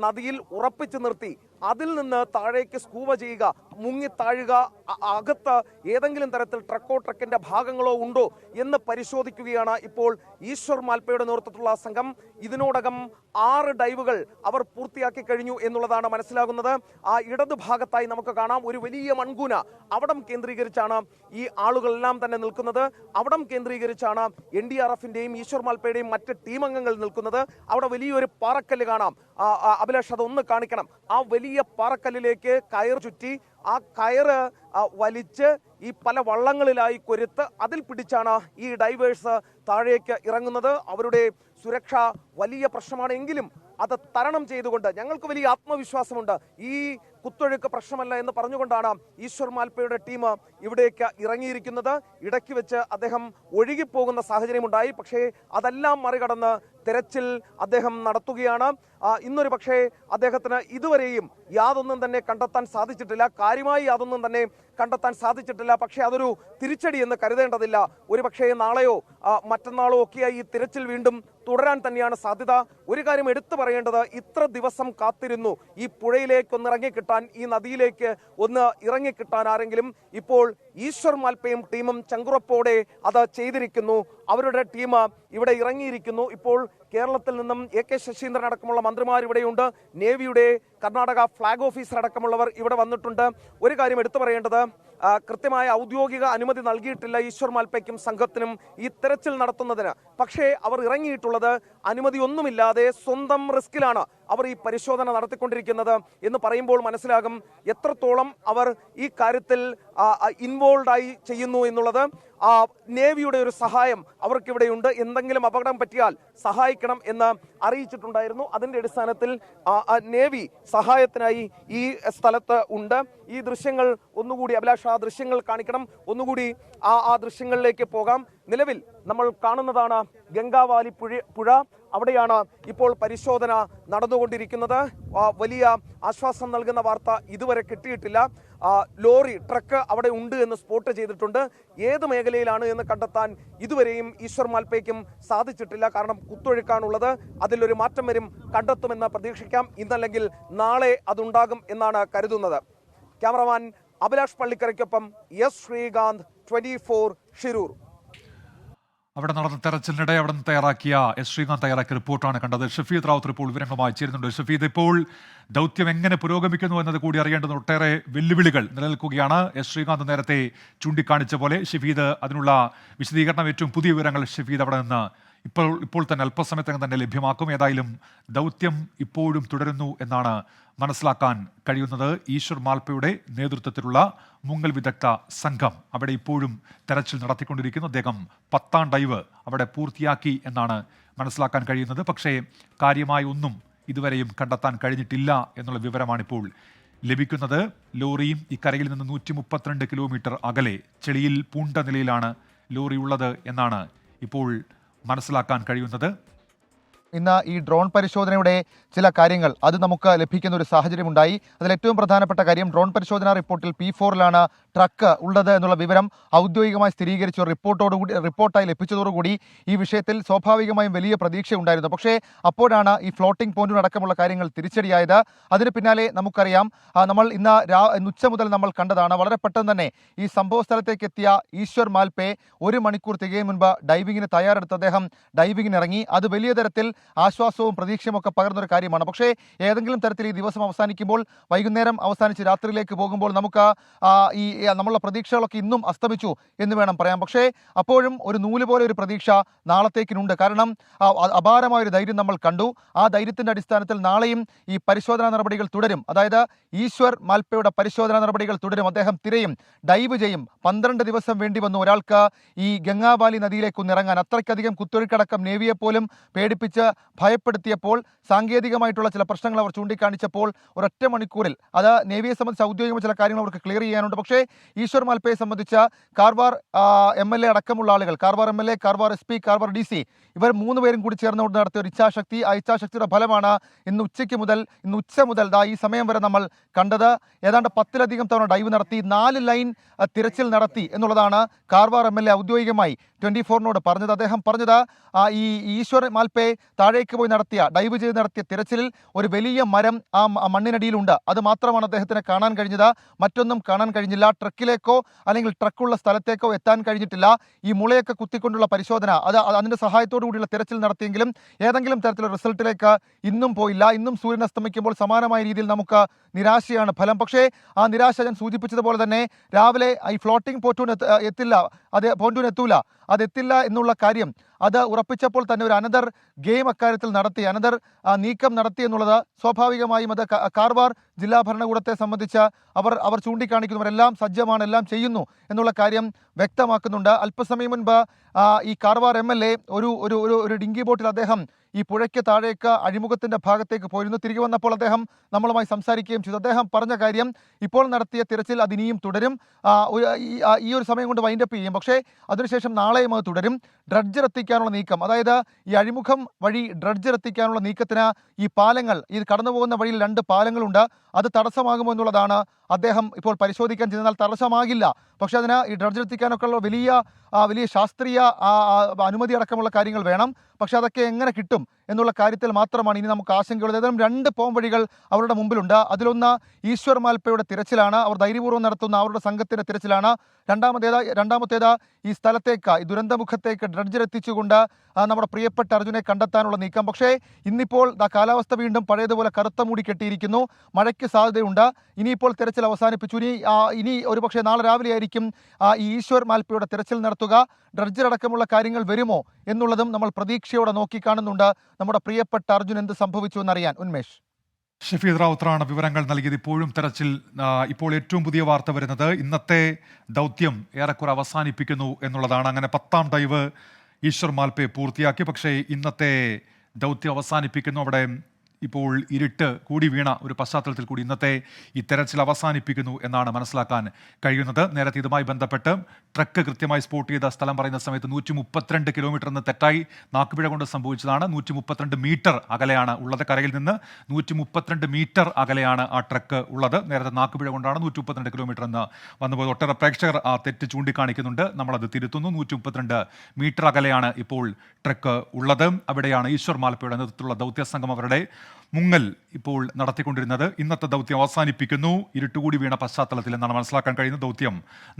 നദിയിൽ ഉറപ്പിച്ചു നിർത്തി അതിൽ നിന്ന് താഴേക്ക് സ്കൂബ ചെയ്യുക, മുങ്ങി താഴുക, അകത്ത് ഏതെങ്കിലും തരത്തിൽ ട്രക്കിന്റെ ഭാഗങ്ങളോ ഉണ്ടോ എന്ന് പരിശോധിക്കുകയാണ് ഇപ്പോൾ ഈശ്വർ മാൽപ്പയുടെ നേതൃത്വത്തിലുള്ള സംഘം. ഇതിനോടകം 6 ഡൈവുകൾ അവർ പൂർത്തിയാക്കി കഴിഞ്ഞു എന്നുള്ളതാണ് മനസ്സിലാകുന്നത്. ആ ഇടതു ഭാഗത്തായി നമുക്ക് കാണാം ഒരു വലിയ മൺകൂന. അവിടം കേന്ദ്രീകരിച്ചാണ് ഈ ആളുകളെല്ലാം തന്നെ നിൽക്കുന്നത്. അവിടം കേന്ദ്രീകരിച്ചാണ് NDRFന്റെയും ഈശ്വർ മാൽപ്പയുടെയും മറ്റ് ടീം അംഗങ്ങൾ നിൽക്കുന്നത്. അവിടെ വലിയൊരു പാറക്കല്ല് കാണാം. അഭിലാഷ്, അതൊന്ന് കാണിക്കണം. ആ വലിയ പാറക്കല്ലിലേക്ക് കയർ ചുറ്റി ആ കയറ് വലിച്ച് ഈ പല വള്ളങ്ങളിലായി കൊരുത്ത് അതിൽ പിടിച്ചാണ് ഈ ഡൈവേഴ്സ് താഴേക്ക് ഇറങ്ങുന്നത്. അവരുടെ സുരക്ഷ വലിയ പ്രശ്നമാണ്. എങ്കിലും അത് തരണം ചെയ്തുകൊണ്ട് ഞങ്ങൾക്ക് വലിയ ആത്മവിശ്വാസമുണ്ട്. ഈ കുത്തൊഴുക്ക് പ്രശ്നമല്ല എന്ന് പറഞ്ഞുകൊണ്ടാണ് ഈശ്വർ മാൽപ്പയുടെ ടീം ഇവിടേക്ക് ഇറങ്ങിയിരിക്കുന്നത്. ഇടയ്ക്ക് വെച്ച് അദ്ദേഹം ഒഴുകിപ്പോകുന്ന സാഹചര്യമുണ്ടായി. പക്ഷേ അതെല്ലാം മറികടന്ന് തെരച്ചിൽ അദ്ദേഹം നടത്തുകയാണ്. ഇന്നൊരു പക്ഷേ അദ്ദേഹത്തിന് ഇതുവരെയും യാതൊന്നും തന്നെ കണ്ടെത്താൻ സാധിച്ചിട്ടില്ല. കാര്യമായി യാതൊന്നും തന്നെ കണ്ടെത്താൻ സാധിച്ചിട്ടില്ല. പക്ഷേ അതൊരു തിരിച്ചടി എന്ന് കരുതേണ്ടതില്ല. ഒരു പക്ഷേ നാളെയോ മറ്റന്നാളോ ഒക്കെയായി ഈ തിരച്ചിൽ വീണ്ടും തുടരാൻ തന്നെയാണ് സാധ്യത. ഒരു കാര്യം എടുത്തു പറയേണ്ടത്, ഇത്ര ദിവസം കാത്തിരുന്നു ഈ പുഴയിലേക്ക് ഒന്ന് ഇറങ്ങിക്കിട്ടാൻ, ഈ നദിയിലേക്ക് ഒന്ന് ഇറങ്ങിക്കിട്ടാൻ ആരെങ്കിലും. ഇപ്പോൾ ഈശ്വർ മാൽപ്പയും ടീമും ചങ്കുറപ്പോടെ അത് ചെയ്തിരിക്കുന്നു. അവരുടെ ടീം ഇവിടെ ഇറങ്ങിയിരിക്കുന്നു. ഇപ്പോൾ കേരളത്തിൽ നിന്നും AK ശശീന്ദ്രൻ അടക്കമുള്ള മന്ത്രിമാർ ഇവിടെയുണ്ട്. നേവിയുടെ കർണാടക ഫ്ലാഗ് ഓഫീസർ അടക്കമുള്ളവർ ഇവിടെ വന്നിട്ടുണ്ട്. ഒരു കാര്യം എടുത്തു പറയേണ്ടത്, കൃത്യമായ ഔദ്യോഗിക അനുമതി നൽകിയിട്ടില്ല ഈശ്വർ മാൽപ്പയ്ക്കും സംഘത്തിനും ഈ തെരച്ചിൽ നടത്തുന്നതിന്. പക്ഷേ അവർ ഇറങ്ങിയിട്ടുള്ളത് അനുമതി ഒന്നുമില്ലാതെ സ്വന്തം റിസ്കിലാണ് അവർ ഈ പരിശോധന നടത്തിക്കൊണ്ടിരിക്കുന്നത് എന്ന് പറയുമ്പോൾ മനസ്സിലാകും എത്രത്തോളം അവർ ഈ കാര്യത്തിൽ ഇൻവോൾവ് ചെയ്യുന്നു എന്നുള്ളത്. നേവിയുടെ ഒരു സഹായം അവർക്കിവിടെയുണ്ട്. എന്തെങ്കിലും അപകടം പറ്റിയാൽ സഹായിക്കണം എന്ന് അറിയിച്ചിട്ടുണ്ടായിരുന്നു. അതിന്റെ അടിസ്ഥാനത്തിൽ നേവി സഹായത്തിനായി ഈ സ്ഥലത്ത് ഉണ്ട്. ഈ ദൃശ്യങ്ങൾ ഒന്നുകൂടി അഭിലാഷ്, ആ ദൃശ്യങ്ങൾ കാണിക്കണം. ഒന്നുകൂടി ആ ദൃശ്യങ്ങളിലേക്ക് പോകാം. നിലവിൽ നമ്മൾ കാണുന്നതാണ് ഗംഗാവാലി പുഴ. അവിടെയാണ് ഇപ്പോൾ പരിശോധന നടന്നുകൊണ്ടിരിക്കുന്നത്. വലിയ ആശ്വാസം നൽകുന്ന വാർത്ത ഇതുവരെ കിട്ടിയിട്ടില്ല. ലോറി, ട്രക്ക് അവിടെ ഉണ്ട് എന്ന് സ്പോട്ട് ചെയ്തിട്ടുണ്ട്. ഏത് മേഖലയിലാണ് എന്ന് കണ്ടെത്താൻ ഇതുവരെയും ഈശ്വർ മാൽപ്പയ്ക്കും സാധിച്ചിട്ടില്ല. കാരണം കുത്തൊഴുക്കാണുള്ളത്. അതിലൊരു മാറ്റം വരും, കണ്ടെത്തുമെന്ന് പ്രതീക്ഷിക്കാം. ഇന്നല്ലെങ്കിൽ നാളെ അതുണ്ടാകും എന്നാണ് കരുതുന്നത്. ക്യാമറമാൻ അഭിലാഷ് പള്ളിക്കരയ്ക്കൊപ്പം S. ശ്രീകാന്ത്, 24 ഷിരൂർ. അവിടെ നടന്ന തെരച്ചിലിനിടെ അവിടെ നിന്ന് തയ്യാറാക്കിയ S. ശ്രീകാന്ത് തയ്യാറാക്കിയ റിപ്പോർട്ടാണ് കണ്ടത്. ഷഫീദ് റാവുത്തർ ഇപ്പോൾ വിവരങ്ങളുമായി ചേരുന്നുണ്ട്. ഷഫീദ്, ഇപ്പോൾ ദൗത്യം എങ്ങനെ പുരോഗമിക്കുന്നു എന്നത് കൂടി അറിയേണ്ടുന്ന ഒട്ടേറെ വെല്ലുവിളികൾ നിലനിൽക്കുകയാണ്. S. ശ്രീകാന്ത് നേരത്തെ ചൂണ്ടിക്കാണിച്ച പോലെ ഷഫീദ് അതിനുള്ള വിശദീകരണം, ഏറ്റവും പുതിയ വിവരങ്ങൾ ഷഫീദ് അവിടെ നിന്ന് ഇപ്പോൾ തന്നെ അല്പസമയത്തകം തന്നെ ലഭ്യമാക്കും. ഏതായാലും ദൗത്യം ഇപ്പോഴും തുടരുന്നു എന്നാണ് മനസ്സിലാക്കാൻ കഴിയുന്നത്. ഈശ്വർ മാൽപ്പയുടെ നേതൃത്വത്തിലുള്ള മുങ്ങൽ വിദഗ്ധ സംഘം അവിടെ ഇപ്പോഴും തെരച്ചിൽ നടത്തിക്കൊണ്ടിരിക്കുന്നു. അദ്ദേഹം 10ാം ഡൈവ് അവിടെ പൂർത്തിയാക്കി എന്നാണ് മനസ്സിലാക്കാൻ കഴിയുന്നത്. പക്ഷേ കാര്യമായി ഒന്നും ഇതുവരെയും കണ്ടെത്താൻ കഴിഞ്ഞിട്ടില്ല എന്നുള്ള വിവരമാണിപ്പോൾ ലഭിക്കുന്നത്. ലോറിയും ഈ കരയിൽ നിന്ന് 132 കിലോമീറ്റർ അകലെ ചെളിയിൽ പൂണ്ട നിലയിലാണ് ലോറി ഉള്ളത് എന്നാണ് ഇപ്പോൾ മനസ്സിലാക്കാൻ കഴിയുന്നത്. ഇന്ന് ഈ ഡ്രോൺ പരിശോധനയുടെ ചില കാര്യങ്ങൾ അത് നമുക്ക് ലഭിക്കുന്ന ഒരു സാഹചര്യമുണ്ടായി. അതിൽ ഏറ്റവും പ്രധാനപ്പെട്ട കാര്യം, ഡ്രോൺ പരിശോധനാ റിപ്പോർട്ടിൽ P4-ലാണ് ട്രക്ക് ഉള്ളത് എന്നുള്ള വിവരം ഔദ്യോഗികമായി സ്ഥിരീകരിച്ച റിപ്പോർട്ടായി ലഭിച്ചതോടുകൂടി ഈ വിഷയത്തിൽ സ്വാഭാവികമായും വലിയ പ്രതീക്ഷ ഉണ്ടായിരുന്നു. പക്ഷേ അപ്പോഴാണ് ഈ ഫ്ലോട്ടിംഗ് പോയിന്റിനടക്കമുള്ള കാര്യങ്ങൾ തിരിച്ചടിയായത്. അതിന് പിന്നാലെ നമുക്കറിയാം, നമ്മൾ ഇന്ന് ഉച്ച മുതൽ നമ്മൾ കണ്ടതാണ്, വളരെ പെട്ടെന്ന് തന്നെ ഈ സംഭവ സ്ഥലത്തേക്ക് എത്തിയ ഈശ്വർ മാൽപ്പെ 1 മണിക്കൂർ തികയും മുൻപ് ഡൈവിങ്ങിന് തയ്യാറെടുത്ത് അദ്ദേഹം ഡൈവിങ്ങിന് ഇറങ്ങി. അത് വലിയ തരത്തിൽ ആശ്വാസവും പ്രതീക്ഷയും ഒക്കെ പകർന്നൊരു കാര്യമാണ്. പക്ഷേ ഏതെങ്കിലും തരത്തിൽ ഈ ദിവസം അവസാനിക്കുമ്പോൾ, വൈകുന്നേരം അവസാനിച്ച് രാത്രിയിലേക്ക് പോകുമ്പോൾ നമുക്ക് ഈ നമ്മളുടെ പ്രതീക്ഷകളൊക്കെ ഇന്നും അസ്തമിച്ചു എന്ന് വേണം പറയാം. പക്ഷേ അപ്പോഴും ഒരു നൂല് പോലെ ഒരു പ്രതീക്ഷ നാളത്തേക്കിനുണ്ട്. കാരണം അപാരമായൊരു ധൈര്യം നമ്മൾ കണ്ടു. ആ ധൈര്യത്തിന്റെ അടിസ്ഥാനത്തിൽ നാളെയും ഈ പരിശോധനാ നടപടികൾ തുടരും. അതായത് ഈശ്വർ മാൽപ്പയുടെ പരിശോധനാ നടപടികൾ തുടരും. അദ്ദേഹം തിരയും, ഡൈവ് ചെയ്യും. 12 ദിവസം വേണ്ടി വന്നു ഒരാൾക്ക് ഈ ഗംഗാവാലി നദിയിലേക്ക് ഒന്നിറങ്ങാൻ. അത്രയ്ക്കധികം കുത്തൊഴുക്കടക്കം നേവിയെ പോലും പേടിപ്പിച്ച് ഭയപ്പെടുത്തിയപ്പോൾ സാങ്കേതികമായിട്ടുള്ള ചില പ്രശ്നങ്ങൾ അവർ ചൂണ്ടിക്കാണിച്ചപ്പോൾ ഒരൊറ്റ മണിക്കൂറിൽ അത് നേവിയെ സംബന്ധിച്ച് ഔദ്യോഗികമായ ചില കാര്യങ്ങൾ അവർക്ക് ക്ലിയർ ചെയ്യാനുണ്ട്. പക്ഷേ ഈശ്വർ മാൽപ്പയെ സംബന്ധിച്ച കാർവാർ MLA അടക്കമുള്ള ആളുകൾ, Karwar MLA, Karwar SP, Karwar DC, ഇവർ 3 പേരും കൂടി ചേർന്നുകൊണ്ട് നടത്തിയ ഒരു ഇച്ഛാശക്തി, ആ ഇച്ഛാശക്തിയുടെ ഫലമാണ് ഇന്ന് ഉച്ച മുതൽ ഈ സമയം വരെ നമ്മൾ കണ്ടത്. ഏതാണ്ട് 10-ലധികം തവണ ഡൈവ് നടത്തി, 4 ലൈൻ തിരച്ചിൽ നടത്തി എന്നുള്ളതാണ് കാർവാർ MLA ഔദ്യോഗികമായി 24-നോട് പറഞ്ഞത്. അദ്ദേഹം പറഞ്ഞത് ഈ ഈശ്വർ മാൽപ്പെ താഴേക്ക് പോയി ഡൈവ് ചെയ്ത് നടത്തിയ തിരച്ചിലിൽ ഒരു വലിയ മരം ആ മണ്ണിനടിയിലുണ്ട്. അത് മാത്രമാണ് അദ്ദേഹത്തിന് കാണാൻ കഴിഞ്ഞത്, മറ്റൊന്നും കാണാൻ കഴിഞ്ഞില്ല. ട്രക്കിലേക്കോ അല്ലെങ്കിൽ ട്രക്കുള്ള സ്ഥലത്തേക്കോ എത്താൻ കഴിഞ്ഞിട്ടില്ല. ഈ മുളയൊക്കെ കുത്തിക്കൊണ്ടുള്ള പരിശോധന, അതിന്റെ സഹായത്തോടു കൂടിയുള്ള തിരച്ചിൽ നടത്തിയെങ്കിലും ഏതെങ്കിലും തരത്തിലുള്ള റിസൾട്ടിലേക്ക് ഇന്നും പോയില്ല. ഇന്നും സൂര്യൻ അസ്തമിക്കുമ്പോൾ സമാനമായ രീതിയിൽ നമുക്ക് നിരാശയാണ് ഫലം. പക്ഷേ ആ നിരാശ ഞാൻ സൂചിപ്പിച്ചതുപോലെ തന്നെ രാവിലെ ഈ ഫ്ലോട്ടിംഗ് പോണ്ടൂൺ എത്തൂല, അതെത്തില്ല എന്നുള്ള കാര്യം അത് ഉറപ്പിച്ചപ്പോൾ തന്നെ ഒരു അനദർ ഗെയിം അക്കാര്യത്തിൽ നടത്തി, അനദർ നീക്കം നടത്തി എന്നുള്ളത് സ്വാഭാവികമായും അത് കാർവാർ ജില്ലാ ഭരണകൂടത്തെ സംബന്ധിച്ച് അവർ ചൂണ്ടിക്കാണിക്കുന്നവരെല്ലാം സജ്ജമാണ്, എല്ലാം ചെയ്യുന്നു എന്നുള്ള കാര്യം വ്യക്തമാക്കുന്നുണ്ട്. അല്പസമയം മുൻപ് ഈ കാർവാർ MLA ഒരു ഡിങ്കി ബോട്ടിൽ അദ്ദേഹം ഈ പുഴയ്ക്ക് താഴേക്ക് അഴിമുഖത്തിന്റെ ഭാഗത്തേക്ക് പോയിരുന്നു. തിരികെ വന്നപ്പോൾ അദ്ദേഹം നമ്മളുമായി സംസാരിക്കുകയും ചെയ്തു. അദ്ദേഹം പറഞ്ഞ കാര്യം, ഇപ്പോൾ നടത്തിയ തിരച്ചിൽ അതിനിയും തുടരും, ഈ ഒരു സമയം കൊണ്ട് വൈൻഡപ്പ് ചെയ്യും, പക്ഷേ അതിനുശേഷം നാളെയും അത് തുടരും. ഡ്രഡ്ജർ എത്തിക്കാനുള്ള നീക്കം, അതായത് ഈ അഴിമുഖം വഴി ഡ്രഡ്ജർ എത്തിക്കാനുള്ള നീക്കത്തിന് ഈ പാലങ്ങൾ, ഈ കടന്നു പോകുന്ന വഴിയിൽ 2 പാലങ്ങളുണ്ട്, അത് തടസ്സമാകുമോ എന്നുള്ളതാണ് അദ്ദേഹം ഇപ്പോൾ പരിശോധിക്കാൻ ചെയ്യുന്നത്. തടസ്സമാകില്ല, പക്ഷെ അതിന് ഈ ഡ്രഡ്ജർ എത്തിക്കാനൊക്കെ ഉള്ള വലിയ ശാസ്ത്രീയ അനുമതി അടക്കമുള്ള കാര്യങ്ങൾ വേണം. പക്ഷെ അതൊക്കെ എങ്ങനെ കിട്ടും എന്നുള്ള കാര്യത്തിൽ മാത്രമാണ് ഇനി നമുക്ക് ആശങ്കയുള്ളത്. ഏതായാലും 2 പോംവഴികൾ അവരുടെ മുമ്പിലുണ്ട്. അതിലൊന്ന് ഈശ്വർ മാൽപ്പയുടെ തിരച്ചിലാണ്, അവർ ധൈര്യപൂർവ്വം നടത്തുന്ന അവരുടെ സംഘത്തിന്റെ തിരച്ചിലാണ്. രണ്ടാമത്തേത് ഈ സ്ഥലത്തേക്ക്, ഈ ദുരന്തമുഖത്തേക്ക് ഡ്രഡ്ജർ എത്തിച്ചുകൊണ്ട് നമ്മുടെ പ്രിയപ്പെട്ട അർജുനെ കണ്ടെത്താനുള്ള നീക്കം. പക്ഷേ ഇന്നിപ്പോൾ കാലാവസ്ഥ വീണ്ടും പഴയതുപോലെ കറുത്ത മൂടി കെട്ടിയിരിക്കുന്നു, മഴയ്ക്ക് സാധ്യതയുണ്ട്. ഇനിയിപ്പോൾ തിരച്ചിൽ അവസാനിപ്പിച്ചു. ഇനി ഒരുപക്ഷെ നാളെ രാവിലെ ആയിരിക്കും ഈ ഈശ്വർ മാൽപ്പയുടെ തിരച്ചിൽ നടത്തുക. ഡ്രഡ്ജർ അടക്കമുള്ള കാര്യങ്ങൾ വരുമോ എന്നുള്ളതും നമ്മൾ പ്രതീക്ഷയോടെ നോക്കിക്കാണുന്നുണ്ട്. നമ്മുടെ പ്രിയപ്പെട്ട അർജുൻ എന്ത് സംഭവിച്ചു എന്നറിയാൻ. ഉന്മേഷ്. ഷഫീദ് റാവുത്തറാണ് വിവരങ്ങൾ നൽകിയത്. ഇപ്പോഴും തെരച്ചിൽ, ഇപ്പോൾ ഏറ്റവും പുതിയ വാർത്ത വരുന്നത് ഇന്നത്തെ ദൗത്യം ഏറെക്കുറെ അവസാനിപ്പിക്കുന്നു എന്നുള്ളതാണ്. അങ്ങനെ 10ാം ഡൈവ് ഈശ്വർ മാൽപ്പെ പൂർത്തിയാക്കി. പക്ഷേ ഇന്നത്തെ ദൗത്യം അവസാനിപ്പിക്കുന്നു. അവിടെ ഇപ്പോൾ ഇരുട്ട് കൂടി വീണ ഒരു പശ്ചാത്തലത്തിൽ കൂടി ഇന്നത്തെ ഈ തെരച്ചിൽ അവസാനിപ്പിക്കുന്നു എന്നാണ് മനസ്സിലാക്കാൻ കഴിയുന്നത്. നേരത്തെ ഇതുമായി ബന്ധപ്പെട്ട് ട്രക്ക് കൃത്യമായി സ്പോട്ട് ചെയ്ത സ്ഥലം പറയുന്ന സമയത്ത് 132 കിലോമീറ്റർ എന്ന് തെറ്റായി നാക്കുപിഴ കൊണ്ട് സംഭവിച്ചതാണ്. 132 മീറ്റർ അകലെയാണ് ഉള്ളത്, കരയിൽ നിന്ന് 132 മീറ്റർ അകലെയാണ് ആ ട്രക്ക് ഉള്ളത്. നേരത്തെ നാക്കുപിഴ കൊണ്ടാണ് 132 കിലോമീറ്റർ എന്ന് വന്നുപോയത്. ഒട്ടേറെ പ്രേക്ഷകർ ആ തെറ്റ് ചൂണ്ടിക്കാണിക്കുന്നുണ്ട്, നമ്മളത് തിരുത്തുന്നു. 132 മീറ്റർ അകലെയാണ് ഇപ്പോൾ ട്രക്ക് ഉള്ളത്. അവിടെയാണ് ഈശ്വർ മാൽപ്പയുടെ നേതൃത്വത്തിലുള്ള ദൗത്യസംഘം അവരുടെ മുങ്ങൽ ഇപ്പോൾ നടത്തിക്കൊണ്ടിരുന്നത്. ഇന്നത്തെ ദൗത്യം അവസാനിപ്പിക്കുന്നു, ഇരുട്ടുകൂടി വീണ പശ്ചാത്തലത്തിൽ എന്നാണ് മനസ്സിലാക്കാൻ കഴിയുന്നത്. ദൗത്യം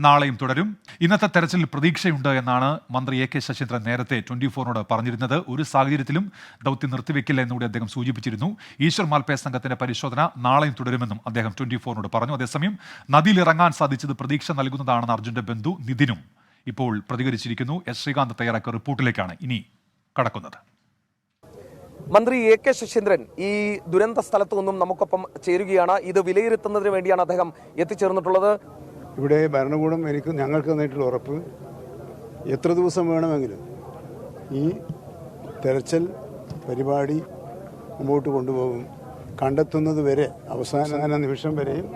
നാളെയും തുടരും. ഇന്നത്തെ തെരച്ചിലിൽ പ്രതീക്ഷയുണ്ട് എന്നാണ് മന്ത്രി AK ശശീന്ദ്രൻ നേരത്തെ 24-നോട് പറഞ്ഞിരുന്നത്. ഒരു സാഹചര്യത്തിലും ദൗത്യം നിർത്തിവെക്കില്ല എന്നുകൂടി അദ്ദേഹം സൂചിപ്പിച്ചിരുന്നു. ഈശ്വർ മാൽപ്പെ സംഘത്തിന്റെ പരിശോധന നാളെയും തുടരുമെന്നും അദ്ദേഹം 24-നോട് പറഞ്ഞു. അതേസമയം നദിയിൽ ഇറങ്ങാൻ സാധിച്ചത് പ്രതീക്ഷ നൽകുന്നതാണെന്ന് അർജുന്റെ ബന്ധു നിതിനും ഇപ്പോൾ പ്രതികരിച്ചിരിക്കുന്നു. ശ്രീകാന്ത് തയ്യാറാക്കിയ റിപ്പോർട്ടിലേക്കാണ് ഇനി കടക്കുന്നത്. മന്ത്രി AK ശശീന്ദ്രൻ ഈ ദുരന്ത സ്ഥലത്തു നിന്നും നമുക്കൊപ്പം ചേരുകയാണ്. ഇത് വിലയിരുത്തുന്നതിന് വേണ്ടിയാണ് അദ്ദേഹം എത്തിച്ചേർന്നിട്ടുള്ളത്. ഇവിടെ ഭരണകൂടം ഞങ്ങൾക്ക് തന്നിട്ടുള്ള ഉറപ്പ്, എത്ര ദിവസം വേണമെങ്കിലും ഈ തെരച്ചിൽ പരിപാടി മുമ്പോട്ട് കൊണ്ടുപോകും, കണ്ടെത്തുന്നത് വരെ, അവസാന നിമിഷം വരെയും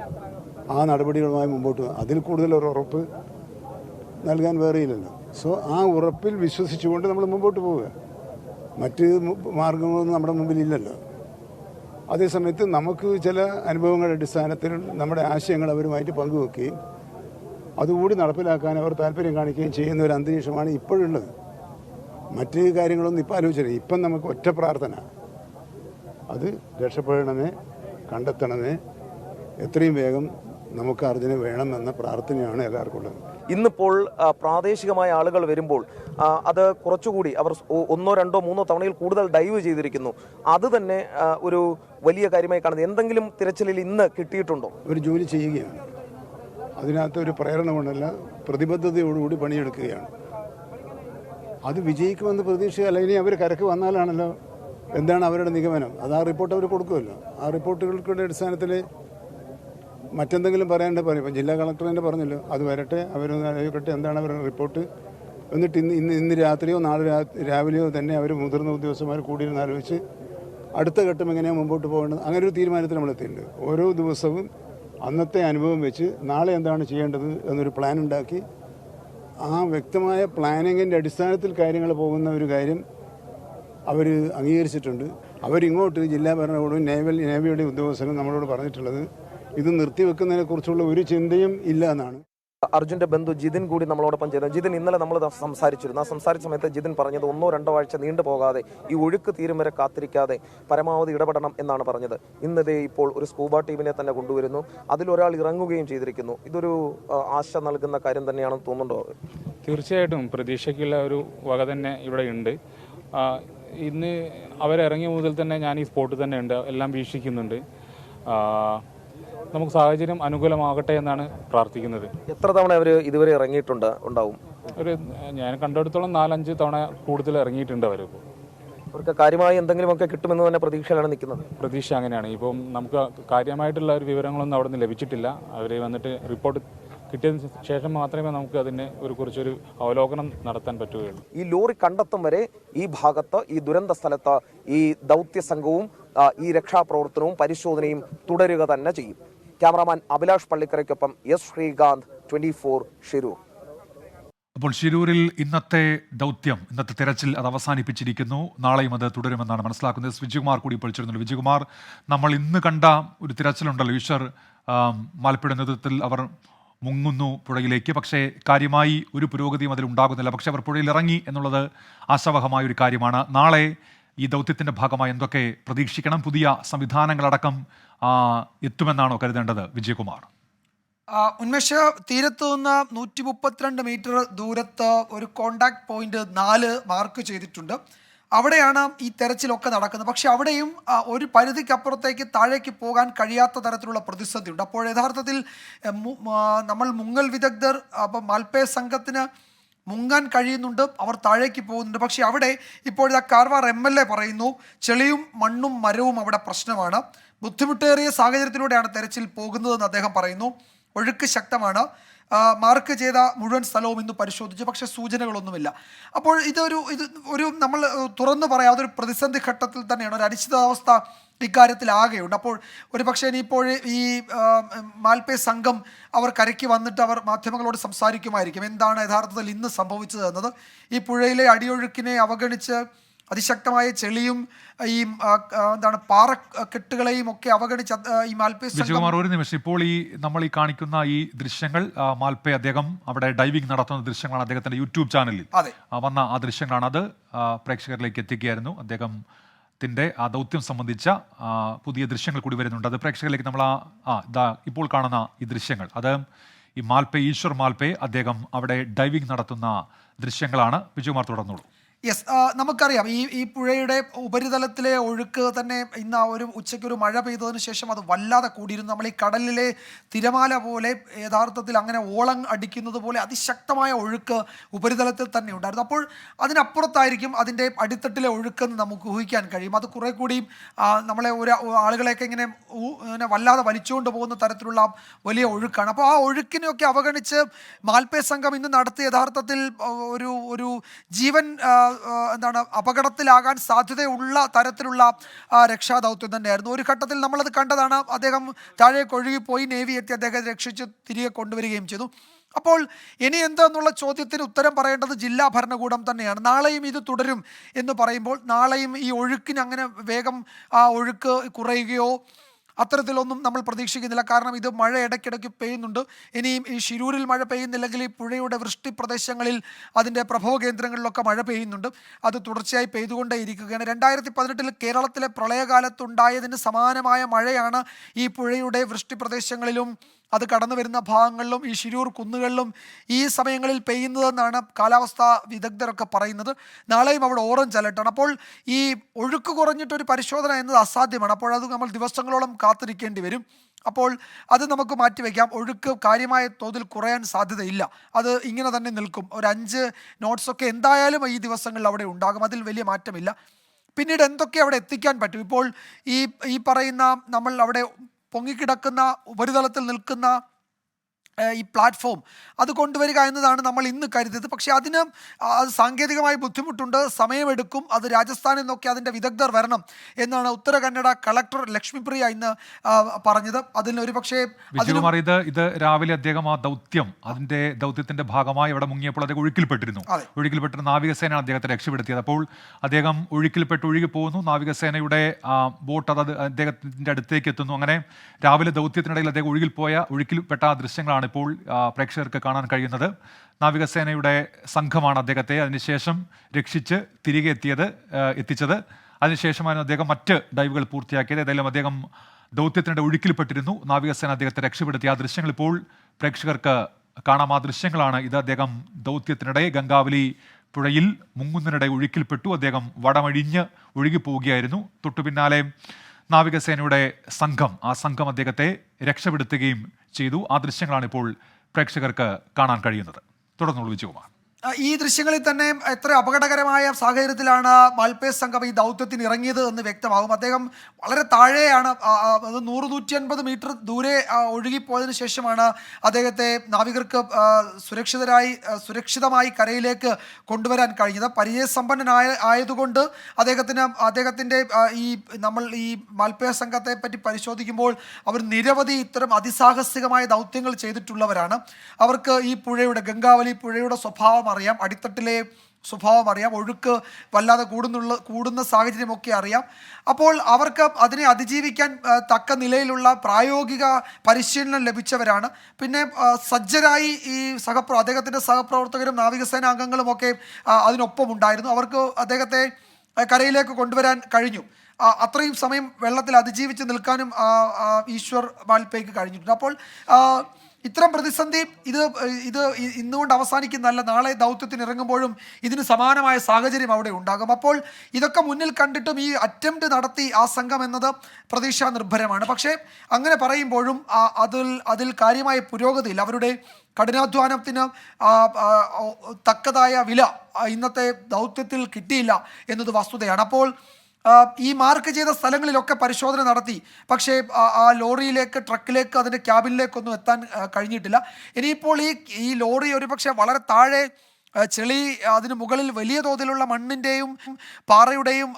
ആ നടപടികളുമായി മുമ്പോട്ട് പോകും. അതിൽ കൂടുതലൊരു ഉറപ്പ് നൽകാൻ വേറെയില്ലല്ലോ. സോ ആ ഉറപ്പിൽ വിശ്വസിച്ചുകൊണ്ട് നമ്മൾ മുമ്പോട്ട് പോവുക. മറ്റ് മാർഗങ്ങളൊന്നും നമ്മുടെ മുമ്പിലില്ലല്ലോ. അതേസമയത്ത് നമുക്ക് ചില അനുഭവങ്ങളുടെ അടിസ്ഥാനത്തിൽ നമ്മുടെ ആശയങ്ങൾ അവരുമായിട്ട് പങ്കുവെക്കുകയും അതുകൂടി നടപ്പിലാക്കാൻ അവർ താല്പര്യം കാണിക്കുകയും ചെയ്യുന്ന ഒരു അന്തരീക്ഷമാണ് ഇപ്പോഴുള്ളത്. മറ്റ് കാര്യങ്ങളൊന്നും ഇപ്പം ആലോചിച്ചില്ല. ഇപ്പം നമുക്ക് ഒറ്റ പ്രാർത്ഥന, അത് രക്ഷപ്പെടണമേ, കണ്ടെത്തണമേ, എത്രയും വേഗം നമുക്ക് അർജുനെ വേണമെന്ന പ്രാർത്ഥനയാണ് എല്ലാവർക്കും ഉള്ളത്. ഇന്നിപ്പോൾ പ്രാദേശികമായ ആളുകൾ വരുമ്പോൾ അത് കുറച്ചുകൂടി അവർ 1, 2, 3 തവണയിൽ കൂടുതൽ ഡൈവ് ചെയ്തിരിക്കുന്നു. അത് തന്നെ ഒരു വലിയ കാര്യമായി കാണുന്നത്. എന്തെങ്കിലും തിരച്ചിലിൽ ഇന്ന് കിട്ടിയിട്ടുണ്ടോ? ഒരു ജോലി ചെയ്യുകയാണ്, അതിനകത്ത് ഒരു പ്രേരണ കൊണ്ടല്ല, പ്രതിബദ്ധതയോടുകൂടി പണിയെടുക്കുകയാണ്. അത് വിജയിക്കുമെന്ന് പ്രതീക്ഷയല്ല. ഇനി അവർ കരക്ക് വന്നാലാണല്ലോ എന്താണ് അവരുടെ നിഗമനം, അത് ആ റിപ്പോർട്ട് അവർ കൊടുക്കുമല്ലോ. ആ റിപ്പോർട്ടുകളുടെ അടിസ്ഥാനത്തിൽ മറ്റെന്തെങ്കിലും പറയാണ്ട് പറയും. ഇപ്പം ജില്ലാ കളക്ടർ തന്നെ പറഞ്ഞല്ലോ, അത് വരട്ടെ, അവരൊന്ന് ആലോചിക്കട്ടെ എന്താണ് അവരുടെ റിപ്പോർട്ട്, എന്നിട്ട് ഇന്ന് രാത്രിയോ നാളെ രാവിലെയോ തന്നെ അവർ മുതിർന്ന ഉദ്യോഗസ്ഥന്മാർ കൂടിയിരുന്ന് ആലോചിച്ച് അടുത്ത ഘട്ടം എങ്ങനെയാണ് മുമ്പോട്ട് പോകേണ്ടത് അങ്ങനെ ഒരു തീരുമാനത്തിൽ നമ്മൾ എത്തിയിട്ടുണ്ട്. ഓരോ ദിവസവും അന്നത്തെ അനുഭവം വെച്ച് നാളെ എന്താണ് ചെയ്യേണ്ടത് എന്നൊരു പ്ലാൻ ഉണ്ടാക്കി ആ വ്യക്തമായ പ്ലാനിങ്ങിൻ്റെ അടിസ്ഥാനത്തിൽ കാര്യങ്ങൾ പോകുന്ന ഒരു കാര്യം അവർ അംഗീകരിച്ചിട്ടുണ്ട്. അവരിങ്ങോട്ട് ജില്ലാ ഭരണകൂടവും നേവിയുടെ ഉദ്യോഗസ്ഥരും നമ്മളോട് പറഞ്ഞിട്ടുള്ളത് ഇത് നിർത്തിവെക്കുന്നതിനെക്കുറിച്ചുള്ള ഒരു ചിന്തയും ഇല്ല എന്നാണ്. അർജുന്റെ ബന്ധു ജിതിൻ കൂടി നമ്മളോടൊപ്പം ചേരുന്നു. ജിതിൻ, ഇന്നലെ നമ്മൾ സംസാരിച്ചിരുന്നു. ആ സംസാരിച്ച സമയത്ത് ജിതിൻ പറഞ്ഞത് 1-2 ആഴ്ച നീണ്ടു പോകാതെ ഈ ഒഴുക്ക് തീരും വരെ കാത്തിരിക്കാതെ പരമാവധി ഇടപെടണം എന്നാണ് പറഞ്ഞത്. ഇന്നതേ ഇപ്പോൾ ഒരു സ്കൂബ ടീമിനെ തന്നെ കൊണ്ടുവരുന്നു, അതിലൊരാൾ ഇറങ്ങുകയും ചെയ്തിരിക്കുന്നു. ഇതൊരു ആശ നൽകുന്ന കാര്യം തന്നെയാണെന്ന് തോന്നുന്നുണ്ടോ? തീർച്ചയായിട്ടും പ്രതീക്ഷയ്ക്കുള്ള ഒരു വക തന്നെ ഇവിടെ ഉണ്ട്. ഇന്ന് അവരിറങ്ങിയ മുതൽ തന്നെ ഞാൻ ഈ സ്പോട്ടിൽ തന്നെ ഉണ്ട്, എല്ലാം വീക്ഷിക്കുന്നുണ്ട്. നമുക്ക് സാഹചര്യം അനുകൂലമാകട്ടെ എന്നാണ് പ്രാർത്ഥിക്കുന്നത്. എത്ര തവണ അവർ ഇതുവരെ ഉണ്ടാവും? ഞാൻ കണ്ടെടുത്തോളം 4-5 തവണ കൂടുതൽ ഇറങ്ങിയിട്ടുണ്ട് അവരിപ്പോൾ. അവർക്ക് കാര്യമായി എന്തെങ്കിലുമൊക്കെ കിട്ടുമെന്ന് തന്നെ പ്രതീക്ഷയിലാണ് നിൽക്കുന്നത്. പ്രതീക്ഷ അങ്ങനെയാണ്. ഇപ്പം നമുക്ക് കാര്യമായിട്ടുള്ള ഒരു വിവരങ്ങളൊന്നും അവിടെ നിന്ന് ലഭിച്ചിട്ടില്ല. അവർ വന്നിട്ട് റിപ്പോർട്ട് കിട്ടിയതിന് ശേഷം മാത്രമേ നമുക്ക് അതിനെ കുറിച്ചൊരു അവലോകനം നടത്താൻ പറ്റുകയുള്ളൂ. ഈ ലോറി കണ്ടെത്തും വരെ ഈ ഭാഗത്ത്, ഈ ദുരന്ത സ്ഥലത്ത് ഈ ദൗത്യ സംഘവും ഈ രക്ഷാപ്രവർത്തനവും പരിശോധനയും തുടരുക തന്നെ ചെയ്യും. ക്യാമറാമാൻ അഭിലാഷ് പള്ളിക്കരയ്ക്കൊപ്പം എസ് ശ്രീകാന്ത്, 24 ഷിരൂർ. അപ്പോൾ ഷിരൂരിൽ ഇന്നത്തെ ദൗത്യം, ഇന്നത്തെ തെരച്ചിൽ അത് അവസാനിപ്പിച്ചിരിക്കുന്നു. നാളെയും അത് തുടരുമെന്നാണ് മനസ്സിലാക്കുന്നത്. വിജയകുമാർ കൂടി പഠിച്ചിരുന്നല്ലോ. വിജയകുമാർ, നമ്മൾ ഇന്ന് കണ്ട ഒരു തിരച്ചിലുണ്ടല്ലോ, ഈശ്വർ മാൽപ്പയുടെ നേതൃത്വത്തിൽ അവർ മുങ്ങുന്നു പുഴയിലേക്ക്. പക്ഷേ കാര്യമായി ഒരു പുരോഗതിയും അതിൽ ഉണ്ടാകുന്നില്ല. പക്ഷേ അവർ പുഴയിൽ ഇറങ്ങി എന്നുള്ളത് ആശാവഹമായ ഒരു കാര്യമാണ്. നാളെ ഈ ദൗത്യത്തിൻ്റെ ഭാഗമായി എന്തൊക്കെ പ്രതീക്ഷിക്കണം? പുതിയ സംവിധാനങ്ങളടക്കം എത്തുമെന്നാണോ കരുതേണ്ടത് വിജയകുമാർ? ഉന്മേഷ, തീരത്ത് നിന്ന് 132 മീറ്റർ ദൂരത്ത് ഒരു കോണ്ടാക്ട് പോയിന്റ് 4 മാർക്ക് ചെയ്തിട്ടുണ്ട്. അവിടെയാണ് ഈ തെരച്ചിലൊക്കെ നടക്കുന്നത്. പക്ഷെ അവിടെയും ഒരു പരിധിക്കപ്പുറത്തേക്ക് താഴേക്ക് പോകാൻ കഴിയാത്ത തരത്തിലുള്ള പ്രതിസന്ധിയുണ്ട്. അപ്പോൾ യഥാർത്ഥത്തിൽ നമ്മൾ മുങ്ങൽ വിദഗ്ധർ, അപ്പം മാൽപ്പേ സംഘത്തിന് മുങ്ങാൻ കഴിയുന്നുണ്ട്, അവർ താഴേക്ക് പോകുന്നുണ്ട്. പക്ഷേ അവിടെ ഇപ്പോഴത്തെ കാർവാർ MLA പറയുന്നു ചെളിയും മണ്ണും മരവും അവിടെ പ്രശ്നമാണ്. ബുദ്ധിമുട്ടേറിയ സാഹചര്യത്തിലൂടെയാണ് തെരച്ചിൽ പോകുന്നതെന്ന് അദ്ദേഹം പറയുന്നു. ഒഴുക്ക് ശക്തമാണ്. മാർക്ക് ചെയ്ത മുഴുവൻ സ്ഥലവും ഇന്ന് പരിശോധിച്ചു, പക്ഷേ സൂചനകളൊന്നുമില്ല. അപ്പോൾ ഒരു നമ്മൾ തുറന്നു പറയാതെ ഒരു പ്രതിസന്ധി ഘട്ടത്തിൽ തന്നെയാണ്, ഒരു അനിശ്ചിതാവസ്ഥ ഇക്കാര്യത്തിൽ ആകെയുണ്ട്. അപ്പോൾ ഒരു പക്ഷേ ഇനിയിപ്പോൾ ഈ മാൽപ്പേ സംഘം അവർ കരയ്ക്ക് വന്നിട്ട് അവർ മാധ്യമങ്ങളോട് സംസാരിക്കുമായിരിക്കും എന്താണ് യഥാർത്ഥത്തിൽ ഇന്ന് സംഭവിച്ചത് എന്നത്. ഈ പുഴയിലെ അടിയൊഴുക്കിനെ അവഗണിച്ച് അതിശക്തമായ ചെളിയും ഈ പാറക്കെട്ടുകളെയും ഒക്കെ അവഗണിച്ച് ഈ മാൽപ്പേ വിജയകുമാർ, ഒരു നിമിഷം. ഇപ്പോൾ നമ്മൾ ഈ കാണിക്കുന്ന ഈ ദൃശ്യങ്ങൾ മാൽപ്പേ അദ്ദേഹം അവിടെ ഡൈവിംഗ് നടത്തുന്ന ദൃശ്യങ്ങളാണ്. അദ്ദേഹത്തിന്റെ യൂട്യൂബ് ചാനലിൽ വന്ന ആ ദൃശ്യങ്ങളാണ്. അത് പ്രേക്ഷകരിലേക്ക് എത്തിക്കുകയായിരുന്നു. അദ്ദേഹത്തിന്റെ ആ ദൗത്യം സംബന്ധിച്ച പുതിയ ദൃശ്യങ്ങൾ കൂടി വരുന്നുണ്ട്. അത് പ്രേക്ഷകരിലേക്ക് നമ്മൾ ഇപ്പോൾ കാണുന്ന ഈ ദൃശ്യങ്ങൾ, അത് ഈ മാൽപ്പേ, ഈശ്വർ മാൽപ്പേ അദ്ദേഹം അവിടെ ഡൈവിംഗ് നടത്തുന്ന ദൃശ്യങ്ങളാണ്. വിജയകുമാർ, തുടർന്നോളൂ. യെസ്, നമുക്കറിയാം ഈ പുഴയുടെ ഉപരിതലത്തിലെ ഒഴുക്ക് തന്നെ ഇന്ന് ഒരു ഉച്ചയ്ക്കൊരു മഴ പെയ്തതിന് ശേഷം അത് വല്ലാതെ കൂടിയിരുന്നു. നമ്മൾ ഈ കടലിലെ തിരമാല പോലെ യഥാർത്ഥത്തിൽ അങ്ങനെ ഓളം അടിക്കുന്നത് പോലെ അതിശക്തമായ ഒഴുക്ക് ഉപരിതലത്തിൽ തന്നെ ഉണ്ടായിരുന്നു. അപ്പോൾ അതിനപ്പുറത്തായിരിക്കും അതിൻ്റെ അടിത്തട്ടിലെ ഒഴുക്കെന്ന് നമുക്ക് ഊഹിക്കാൻ കഴിയും. അത് കുറെ കൂടിയും നമ്മളെ ആളുകളെയൊക്കെ ഇങ്ങനെ വല്ലാതെ വലിച്ചുകൊണ്ട് പോകുന്ന തരത്തിലുള്ള വലിയ ഒഴുക്കാണ്. അപ്പോൾ ആ ഒഴുക്കിനെയൊക്കെ അവഗണിച്ച് മാൽപ്പേ സംഘം ഇന്ന് നടത്തിയ യഥാർത്ഥത്തിൽ ഒരു ജീവൻ അപകടത്തിലാകാൻ സാധ്യതയുള്ള തരത്തിലുള്ള രക്ഷാദൗത്യം തന്നെയായിരുന്നു. ഒരു ഘട്ടത്തിൽ നമ്മളത് കണ്ടതാണ്. അദ്ദേഹം താഴേക്ക് ഒഴുകിപ്പോയി, നേവി എത്തി അദ്ദേഹത്തെ രക്ഷിച്ച് തിരികെ കൊണ്ടുവരികയും ചെയ്തു. അപ്പോൾ ഇനി എന്തെന്നുള്ള ചോദ്യത്തിന് ഉത്തരം പറയേണ്ടത് ജില്ലാ ഭരണകൂടം തന്നെയാണ്. നാളെയും ഇത് തുടരും എന്ന് പറയുമ്പോൾ നാളെയും ഈ ഒഴുക്കിന് അങ്ങനെ വേഗം ആ ഒഴുക്ക് കുറയുകയോ അത്തരത്തിലൊന്നും നമ്മൾ പ്രതീക്ഷിക്കുന്നില്ല. കാരണം ഇത് മഴ ഇടയ്ക്കിടയ്ക്ക് പെയ്യുന്നുണ്ട്. ഇനിയും ഈ ഷിരൂരിൽ മഴ പെയ്യുന്നില്ലെങ്കിൽ ഈ പുഴയുടെ വൃഷ്ടി പ്രദേശങ്ങളിൽ അതിൻ്റെ പ്രഭവ കേന്ദ്രങ്ങളിലൊക്കെ മഴ പെയ്യുന്നുണ്ട്. അത് തുടർച്ചയായി പെയ്തുകൊണ്ടേ ഇരിക്കുകയാണ്. 2018 കേരളത്തിലെ പ്രളയകാലത്തുണ്ടായതിന് സമാനമായ മഴയാണ് ഈ പുഴയുടെ വൃഷ്ടി പ്രദേശങ്ങളിലും അത് കടന്നു വരുന്ന ഭാഗങ്ങളിലും ഈ ഷിരൂർ കുന്നുകളിലും ഈ സമയങ്ങളിൽ പെയ്യുന്നതെന്നാണ് കാലാവസ്ഥാ വിദഗ്ധരൊക്കെ പറയുന്നത്. നാളെയും അവിടെ ഓറഞ്ച് അലർട്ടാണ്. അപ്പോൾ ഈ ഒഴുക്ക് കുറഞ്ഞിട്ടൊരു പരിശോധന എന്നത് അസാധ്യമാണ്. അപ്പോൾ അത് നമ്മൾ ദിവസങ്ങളോളം കാത്തിരിക്കേണ്ടി വരും. അപ്പോൾ അത് നമുക്ക് മാറ്റിവെക്കാം. ഒഴുക്ക് കാര്യമായ തോതിൽ കുറയാൻ സാധ്യതയില്ല. അത് ഇങ്ങനെ തന്നെ നിൽക്കും. ഒരു 5 നോട്ട്സൊക്കെ എന്തായാലും ഈ ദിവസങ്ങളിൽ അവിടെ ഉണ്ടാകും. അതിൽ വലിയ മാറ്റമില്ല. പിന്നീട് എന്തൊക്കെ അവിടെ എത്തിക്കാൻ പറ്റും? ഇപ്പോൾ ഈ പറയുന്ന നമ്മൾ അവിടെ പൊങ്ങിക്കിടക്കുന്ന ഉപരിതലത്തിൽ നിൽക്കുന്ന ഈ പ്ലാറ്റ്ഫോം അത് കൊണ്ടുവരിക എന്നതാണ് നമ്മൾ ഇന്ന് കരുതിയത്. പക്ഷേ അതിന് അത് സാങ്കേതികമായി ബുദ്ധിമുട്ടുണ്ട്, സമയമെടുക്കും. അത് രാജസ്ഥാനിൽ നിന്നൊക്കെ അതിൻ്റെ വിദഗ്ധർ വരണം എന്നാണ് ഉത്തര കന്നഡ കളക്ടർ ലക്ഷ്മിപ്രിയ ഇന്ന് പറഞ്ഞത്. അതിന് ഒരു പക്ഷേ വിജയകുമാർ, ഇത് രാവിലെ അദ്ദേഹം ആ അതിന്റെ ദൗത്യത്തിന്റെ ഭാഗമായി അവിടെ മുങ്ങിയപ്പോൾ അദ്ദേഹം ഒഴുക്കിൽപ്പെട്ടിരുന്ന നാവികസേന അദ്ദേഹത്തെ രക്ഷപ്പെടുത്തിയത്. അപ്പോൾ അദ്ദേഹം ഒഴുക്കി പോകുന്നു, നാവികസേനയുടെ ബോട്ട് അത് അദ്ദേഹത്തിന്റെ അടുത്തേക്ക് എത്തുന്നു. അങ്ങനെ രാവിലെ ദൗത്യത്തിനിടയിൽ അദ്ദേഹം ഒഴുക്കിൽപ്പെട്ട ആ ദൃശ്യങ്ങളാണ് ഇപ്പോൾ പ്രേക്ഷകർക്ക് കാണാൻ കഴിയുന്നത്. നാവികസേനയുടെ സംഘമാണ് അദ്ദേഹത്തെ അതിനുശേഷം രക്ഷിച്ച് തിരികെ എത്തിച്ചത്. അതിനുശേഷമാണ് അദ്ദേഹം മറ്റ് ഡൈവുകൾ പൂർത്തിയാക്കിയത്. ഏതായാലും അദ്ദേഹം ദൗത്യത്തിനിടെ ഒഴുക്കിൽപ്പെട്ടിരുന്നു, നാവികസേന അദ്ദേഹത്തെ രക്ഷപ്പെടുത്തി. ആ ദൃശ്യങ്ങൾ ഇപ്പോൾ പ്രേക്ഷകർക്ക് കാണാം. ആ ദൃശ്യങ്ങളാണ് ഇത്. അദ്ദേഹം ദൗത്യത്തിനിടെ ഗംഗാവലി പുഴയിൽ മുങ്ങുന്നതിനിടെ ഒഴുക്കിൽപ്പെട്ടു. അദ്ദേഹം വടമഴിഞ്ഞ് ഒഴുകിപ്പോവുകയായിരുന്നു. തൊട്ടു പിന്നാലെ നാവികസേനയുടെ സംഘം അദ്ദേഹത്തെ രക്ഷപ്പെടുത്തുകയും ചെയ്തു. ആ ദൃശ്യങ്ങളാണ് ഇപ്പോൾ പ്രേക്ഷകർക്ക് കാണാൻ കഴിയുന്നത്. തുടർന്നുള്ള വിജയകുമാർ. ഈ ദൃശ്യങ്ങളിൽ തന്നെ എത്ര അപകടകരമായ സാഹചര്യത്തിലാണ് മാൽപേ സംഘം ഈ ദൗത്യത്തിന് ഇറങ്ങിയത് എന്ന് വ്യക്തമാകും. അദ്ദേഹം വളരെ താഴെയാണ്, 100-150 മീറ്റർ ദൂരെ ഒഴുകിപ്പോയതിനു ശേഷമാണ് അദ്ദേഹത്തെ നാവികർക്ക് സുരക്ഷിതമായി കരയിലേക്ക് കൊണ്ടുവരാൻ കഴിഞ്ഞത്. ആയതുകൊണ്ട് അദ്ദേഹത്തിൻ്റെ നമ്മൾ ഈ മാൽപേ സംഘത്തെ പറ്റി പരിശോധിക്കുമ്പോൾ അവർ നിരവധി ഇത്തരം അതിസാഹസികമായ ദൗത്യങ്ങൾ ചെയ്തിട്ടുള്ളവരാണ്. അവർക്ക് ഈ പുഴയുടെ, ഗംഗാവലി പുഴയുടെ സ്വഭാവം അറിയാം, അടിത്തട്ടിലെ സ്വഭാവം അറിയാം, ഒഴുക്ക് വല്ലാതെ കൂടുന്ന സാഹചര്യമൊക്കെ അറിയാം. അപ്പോൾ അവർക്ക് അതിനെ അതിജീവിക്കാൻ തക്ക നിലയിലുള്ള പ്രായോഗിക പരിശീലനം ലഭിച്ചവരാണ്. പിന്നെ സജ്ജരായി ഈ അദ്ദേഹത്തിൻ്റെ സഹപ്രവർത്തകരും നാവികസേന അംഗങ്ങളുമൊക്കെ അതിനൊപ്പം ഉണ്ടായിരുന്നു. അവർക്ക് അദ്ദേഹത്തെ കരയിലേക്ക് കൊണ്ടുവരാൻ കഴിഞ്ഞു. അത്രയും സമയം വെള്ളത്തിൽ അതിജീവിച്ച് നിൽക്കാനും ഈശ്വർ മാൽപേക്ക് കഴിഞ്ഞിട്ടുണ്ട്. അപ്പോൾ ഇത്തരം പ്രതിസന്ധി ഇത് ഇന്നുകൊണ്ട് അവസാനിക്കുന്നതല്ല. നാളെ ദൗത്യത്തിന് ഇറങ്ങുമ്പോഴും ഇതിന് സമാനമായ സാഹചര്യം അവിടെ ഉണ്ടാകും. അപ്പോൾ ഇതൊക്കെ മുന്നിൽ കണ്ടിട്ടും ഈ അറ്റംപ്റ്റ് നടത്തി ആ സംഘം എന്നത് പ്രതീക്ഷാ നിർഭരമാണ്. പക്ഷേ അങ്ങനെ പറയുമ്പോഴും അതിൽ കാര്യമായ പുരോഗതിയില്ല. അവരുടെ കഠിനാധ്വാനത്തിന് തക്കതായ വില ഇന്നത്തെ ദൗത്യത്തിൽ കിട്ടിയില്ല എന്നത് വസ്തുതയാണ്. അപ്പോൾ ഈ മാർക്ക് ചെയ്ത സ്ഥലങ്ങളിലൊക്കെ പരിശോധന നടത്തി. പക്ഷേ ആ ലോറിയിലേക്ക്, ട്രക്കിലേക്ക്, അതിൻ്റെ ക്യാബിനിലേക്കൊന്നും എത്താൻ കഴിഞ്ഞിട്ടില്ല. ഇനിയിപ്പോൾ ഈ ലോറി ഒരു പക്ഷേ വളരെ താഴെ ചെളി, അതിന് മുകളിൽ വലിയ തോതിലുള്ള മണ്ണിൻ്റെയും പാറയുടെയും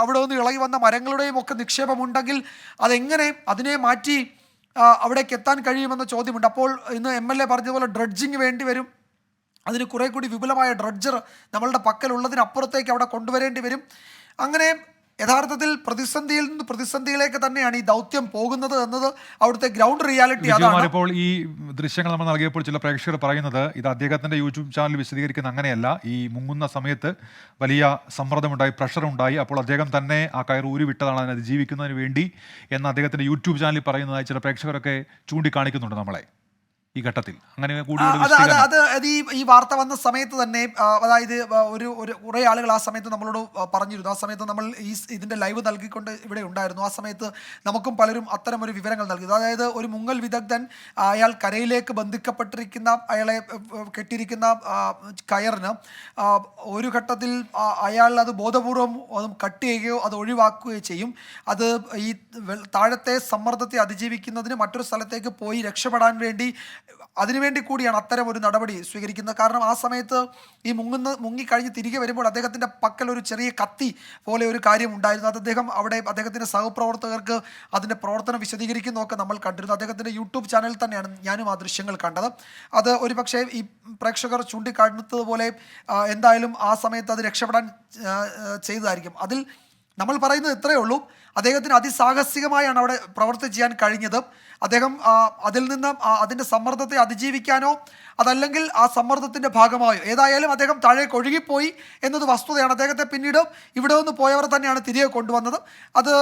അവിടെ നിന്ന് ഇളകി വന്ന മരങ്ങളുടെയും ഒക്കെ നിക്ഷേപമുണ്ടെങ്കിൽ അതെങ്ങനെ അതിനെ മാറ്റി അവിടേക്ക് എത്താൻ കഴിയുമെന്ന ചോദ്യമുണ്ട്. അപ്പോൾ ഇന്ന് MLA പറഞ്ഞതുപോലെ ഡ്രഡ്ജിങ് വേണ്ടി വരും. അതിന് കുറേ കൂടി വിപുലമായ ഡ്രഡ്ജർ നമ്മളുടെ പക്കലുള്ളതിനപ്പുറത്തേക്ക് അവിടെ കൊണ്ടുവരേണ്ടി വരും. അങ്ങനെ യഥാർത്ഥത്തിൽ പ്രതിസന്ധിയിൽ നിന്ന് പ്രതിസന്ധിയിലേക്ക് തന്നെയാണ് ഈ ദൗത്യം പോകുന്നത് എന്നത് അവിടുത്തെ ഗ്രൗണ്ട് റിയാലിറ്റി അതാണ്. ഇപ്പോൾ ഈ ദൃശ്യങ്ങൾ നമ്മൾ നൽകിയപ്പോൾ ചില പ്രേക്ഷകർ പറയുന്നത് ഇത് അദ്ദേഹത്തിന്റെ യൂട്യൂബ് ചാനൽ വിശദീകരിക്കുന്ന അങ്ങനെയല്ല. ഈ മുങ്ങുന്ന സമയത്ത് വലിയ സമ്മർദ്ദമുണ്ടായി, പ്രഷറുണ്ടായി, അപ്പോൾ അദ്ദേഹം തന്നെ ആ കയർ ഊരി വിട്ടതാണ് അതിനെ അതിജീവിക്കുന്നതിന് വേണ്ടി എന്ന് അദ്ദേഹത്തിന്റെ യൂട്യൂബ് ചാനലിൽ പറയുന്നതായി ചില പ്രേക്ഷകരൊക്കെ ചൂണ്ടിക്കാണിക്കുന്നുണ്ട് നമ്മളെ ഈ ഘട്ടത്തിൽ. അങ്ങനെ ഈ വാർത്ത വന്ന സമയത്ത് തന്നെ, അതായത് കുറേ ആളുകൾ ആ സമയത്ത് നമ്മളോട് പറഞ്ഞിരുന്നു. ആ സമയത്ത് നമ്മൾ ഇതിൻ്റെ ലൈവ് നൽകിക്കൊണ്ട് ഇവിടെ ഉണ്ടായിരുന്നു. ആ സമയത്ത് നമുക്കും പലരും അത്തരം ഒരു വിവരങ്ങൾ നൽകി. അതായത് ഒരു മുങ്ങൽ വിദഗ്ധൻ അയാൾ കരയിലേക്ക് ബന്ധിക്കപ്പെട്ടിരിക്കുന്ന, അയാളെ കെട്ടിയിരിക്കുന്ന കയറിന് ഒരു ഘട്ടത്തിൽ അയാൾ അത് ബോധപൂർവം കട്ട് ചെയ്യുകയോ അത് ഒഴിവാക്കുകയോ ചെയ്യും. അത് ഈ താഴത്തെ സമ്മർദ്ദത്തെ അതിജീവിക്കുന്നതിന് മറ്റൊരു സ്ഥലത്തേക്ക് പോയി രക്ഷപ്പെടാൻ വേണ്ടി, അതിനുവേണ്ടി കൂടിയാണ് അത്തരം ഒരു നടപടി സ്വീകരിക്കുന്നത്. കാരണം ആ സമയത്ത് ഈ മുങ്ങിക്കഴിഞ്ഞ് തിരികെ വരുമ്പോൾ അദ്ദേഹത്തിൻ്റെ പക്കൽ ഒരു ചെറിയ കത്തി പോലെ ഒരു കാര്യം ഉണ്ടായിരുന്നു. അത് അദ്ദേഹത്തിൻ്റെ സഹപ്രവർത്തകർക്ക് അതിൻ്റെ പ്രവർത്തനം വിശദീകരിക്കുന്നതൊക്കെ നമ്മൾ കണ്ടിരുന്നു. അദ്ദേഹത്തിൻ്റെ യൂട്യൂബ് ചാനലിൽ തന്നെയാണ് ഞാനും ആ ദൃശ്യങ്ങൾ കണ്ടത്. അത് ഒരു പക്ഷേ ഈ പ്രേക്ഷകർ ചൂണ്ടിക്കാട്ടുന്നതുപോലെ എന്തായാലും ആ സമയത്ത് അത് രക്ഷപ്പെടാൻ ചെയ്തതായിരിക്കും. അതിൽ നമ്മൾ പറയുന്നത് ഇത്രയേ ഉള്ളൂ, അദ്ദേഹത്തിന് അതിസാഹസികമായാണ് അവിടെ പ്രവർത്തി ചെയ്യാൻ കഴിഞ്ഞത്. അദ്ദേഹം അതിൽ നിന്ന് അതിൻ്റെ സമ്മർദ്ദത്തെ അതിജീവിക്കാനോ അതല്ലെങ്കിൽ ആ സമ്മർദ്ദത്തിൻ്റെ ഭാഗമായോ ഏതായാലും അദ്ദേഹം താഴേക്ക് ഒഴുകിപ്പോയി എന്നത് വസ്തുതയാണ്. അദ്ദേഹത്തെ പിന്നീട് ഇവിടെ നിന്ന് പോയവർ തന്നെയാണ് തിരികെ കൊണ്ടുവന്നത്. അത്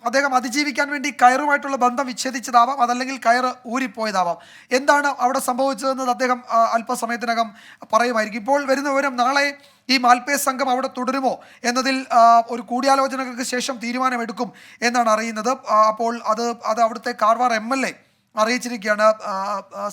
അദ്ദേഹം അതിജീവിക്കാൻ വേണ്ടി കയറുമായിട്ടുള്ള ബന്ധം വിച്ഛേദിച്ചതാവാം, അതല്ലെങ്കിൽ കയറ് ഊരിപ്പോയതാവാം. എന്താണ് അവിടെ സംഭവിച്ചതെന്നത് അദ്ദേഹം അല്പസമയത്തിനകം പറയുമായിരിക്കും. ഇപ്പോൾ വരുന്ന വിവരം, നാളെ ഈ മാൽപേ സംഘം അവിടെ തുടരുമോ എന്നതിൽ ഒരു കൂടിയാലോചനകൾക്ക് ശേഷം തീരുമാനമെടുക്കും എന്നാണ് അറിയുന്നത്. അപ്പോൾ അത് അവിടുത്തെ കാർവാർ MLA അറിയിച്ചിരിക്കുകയാണ്.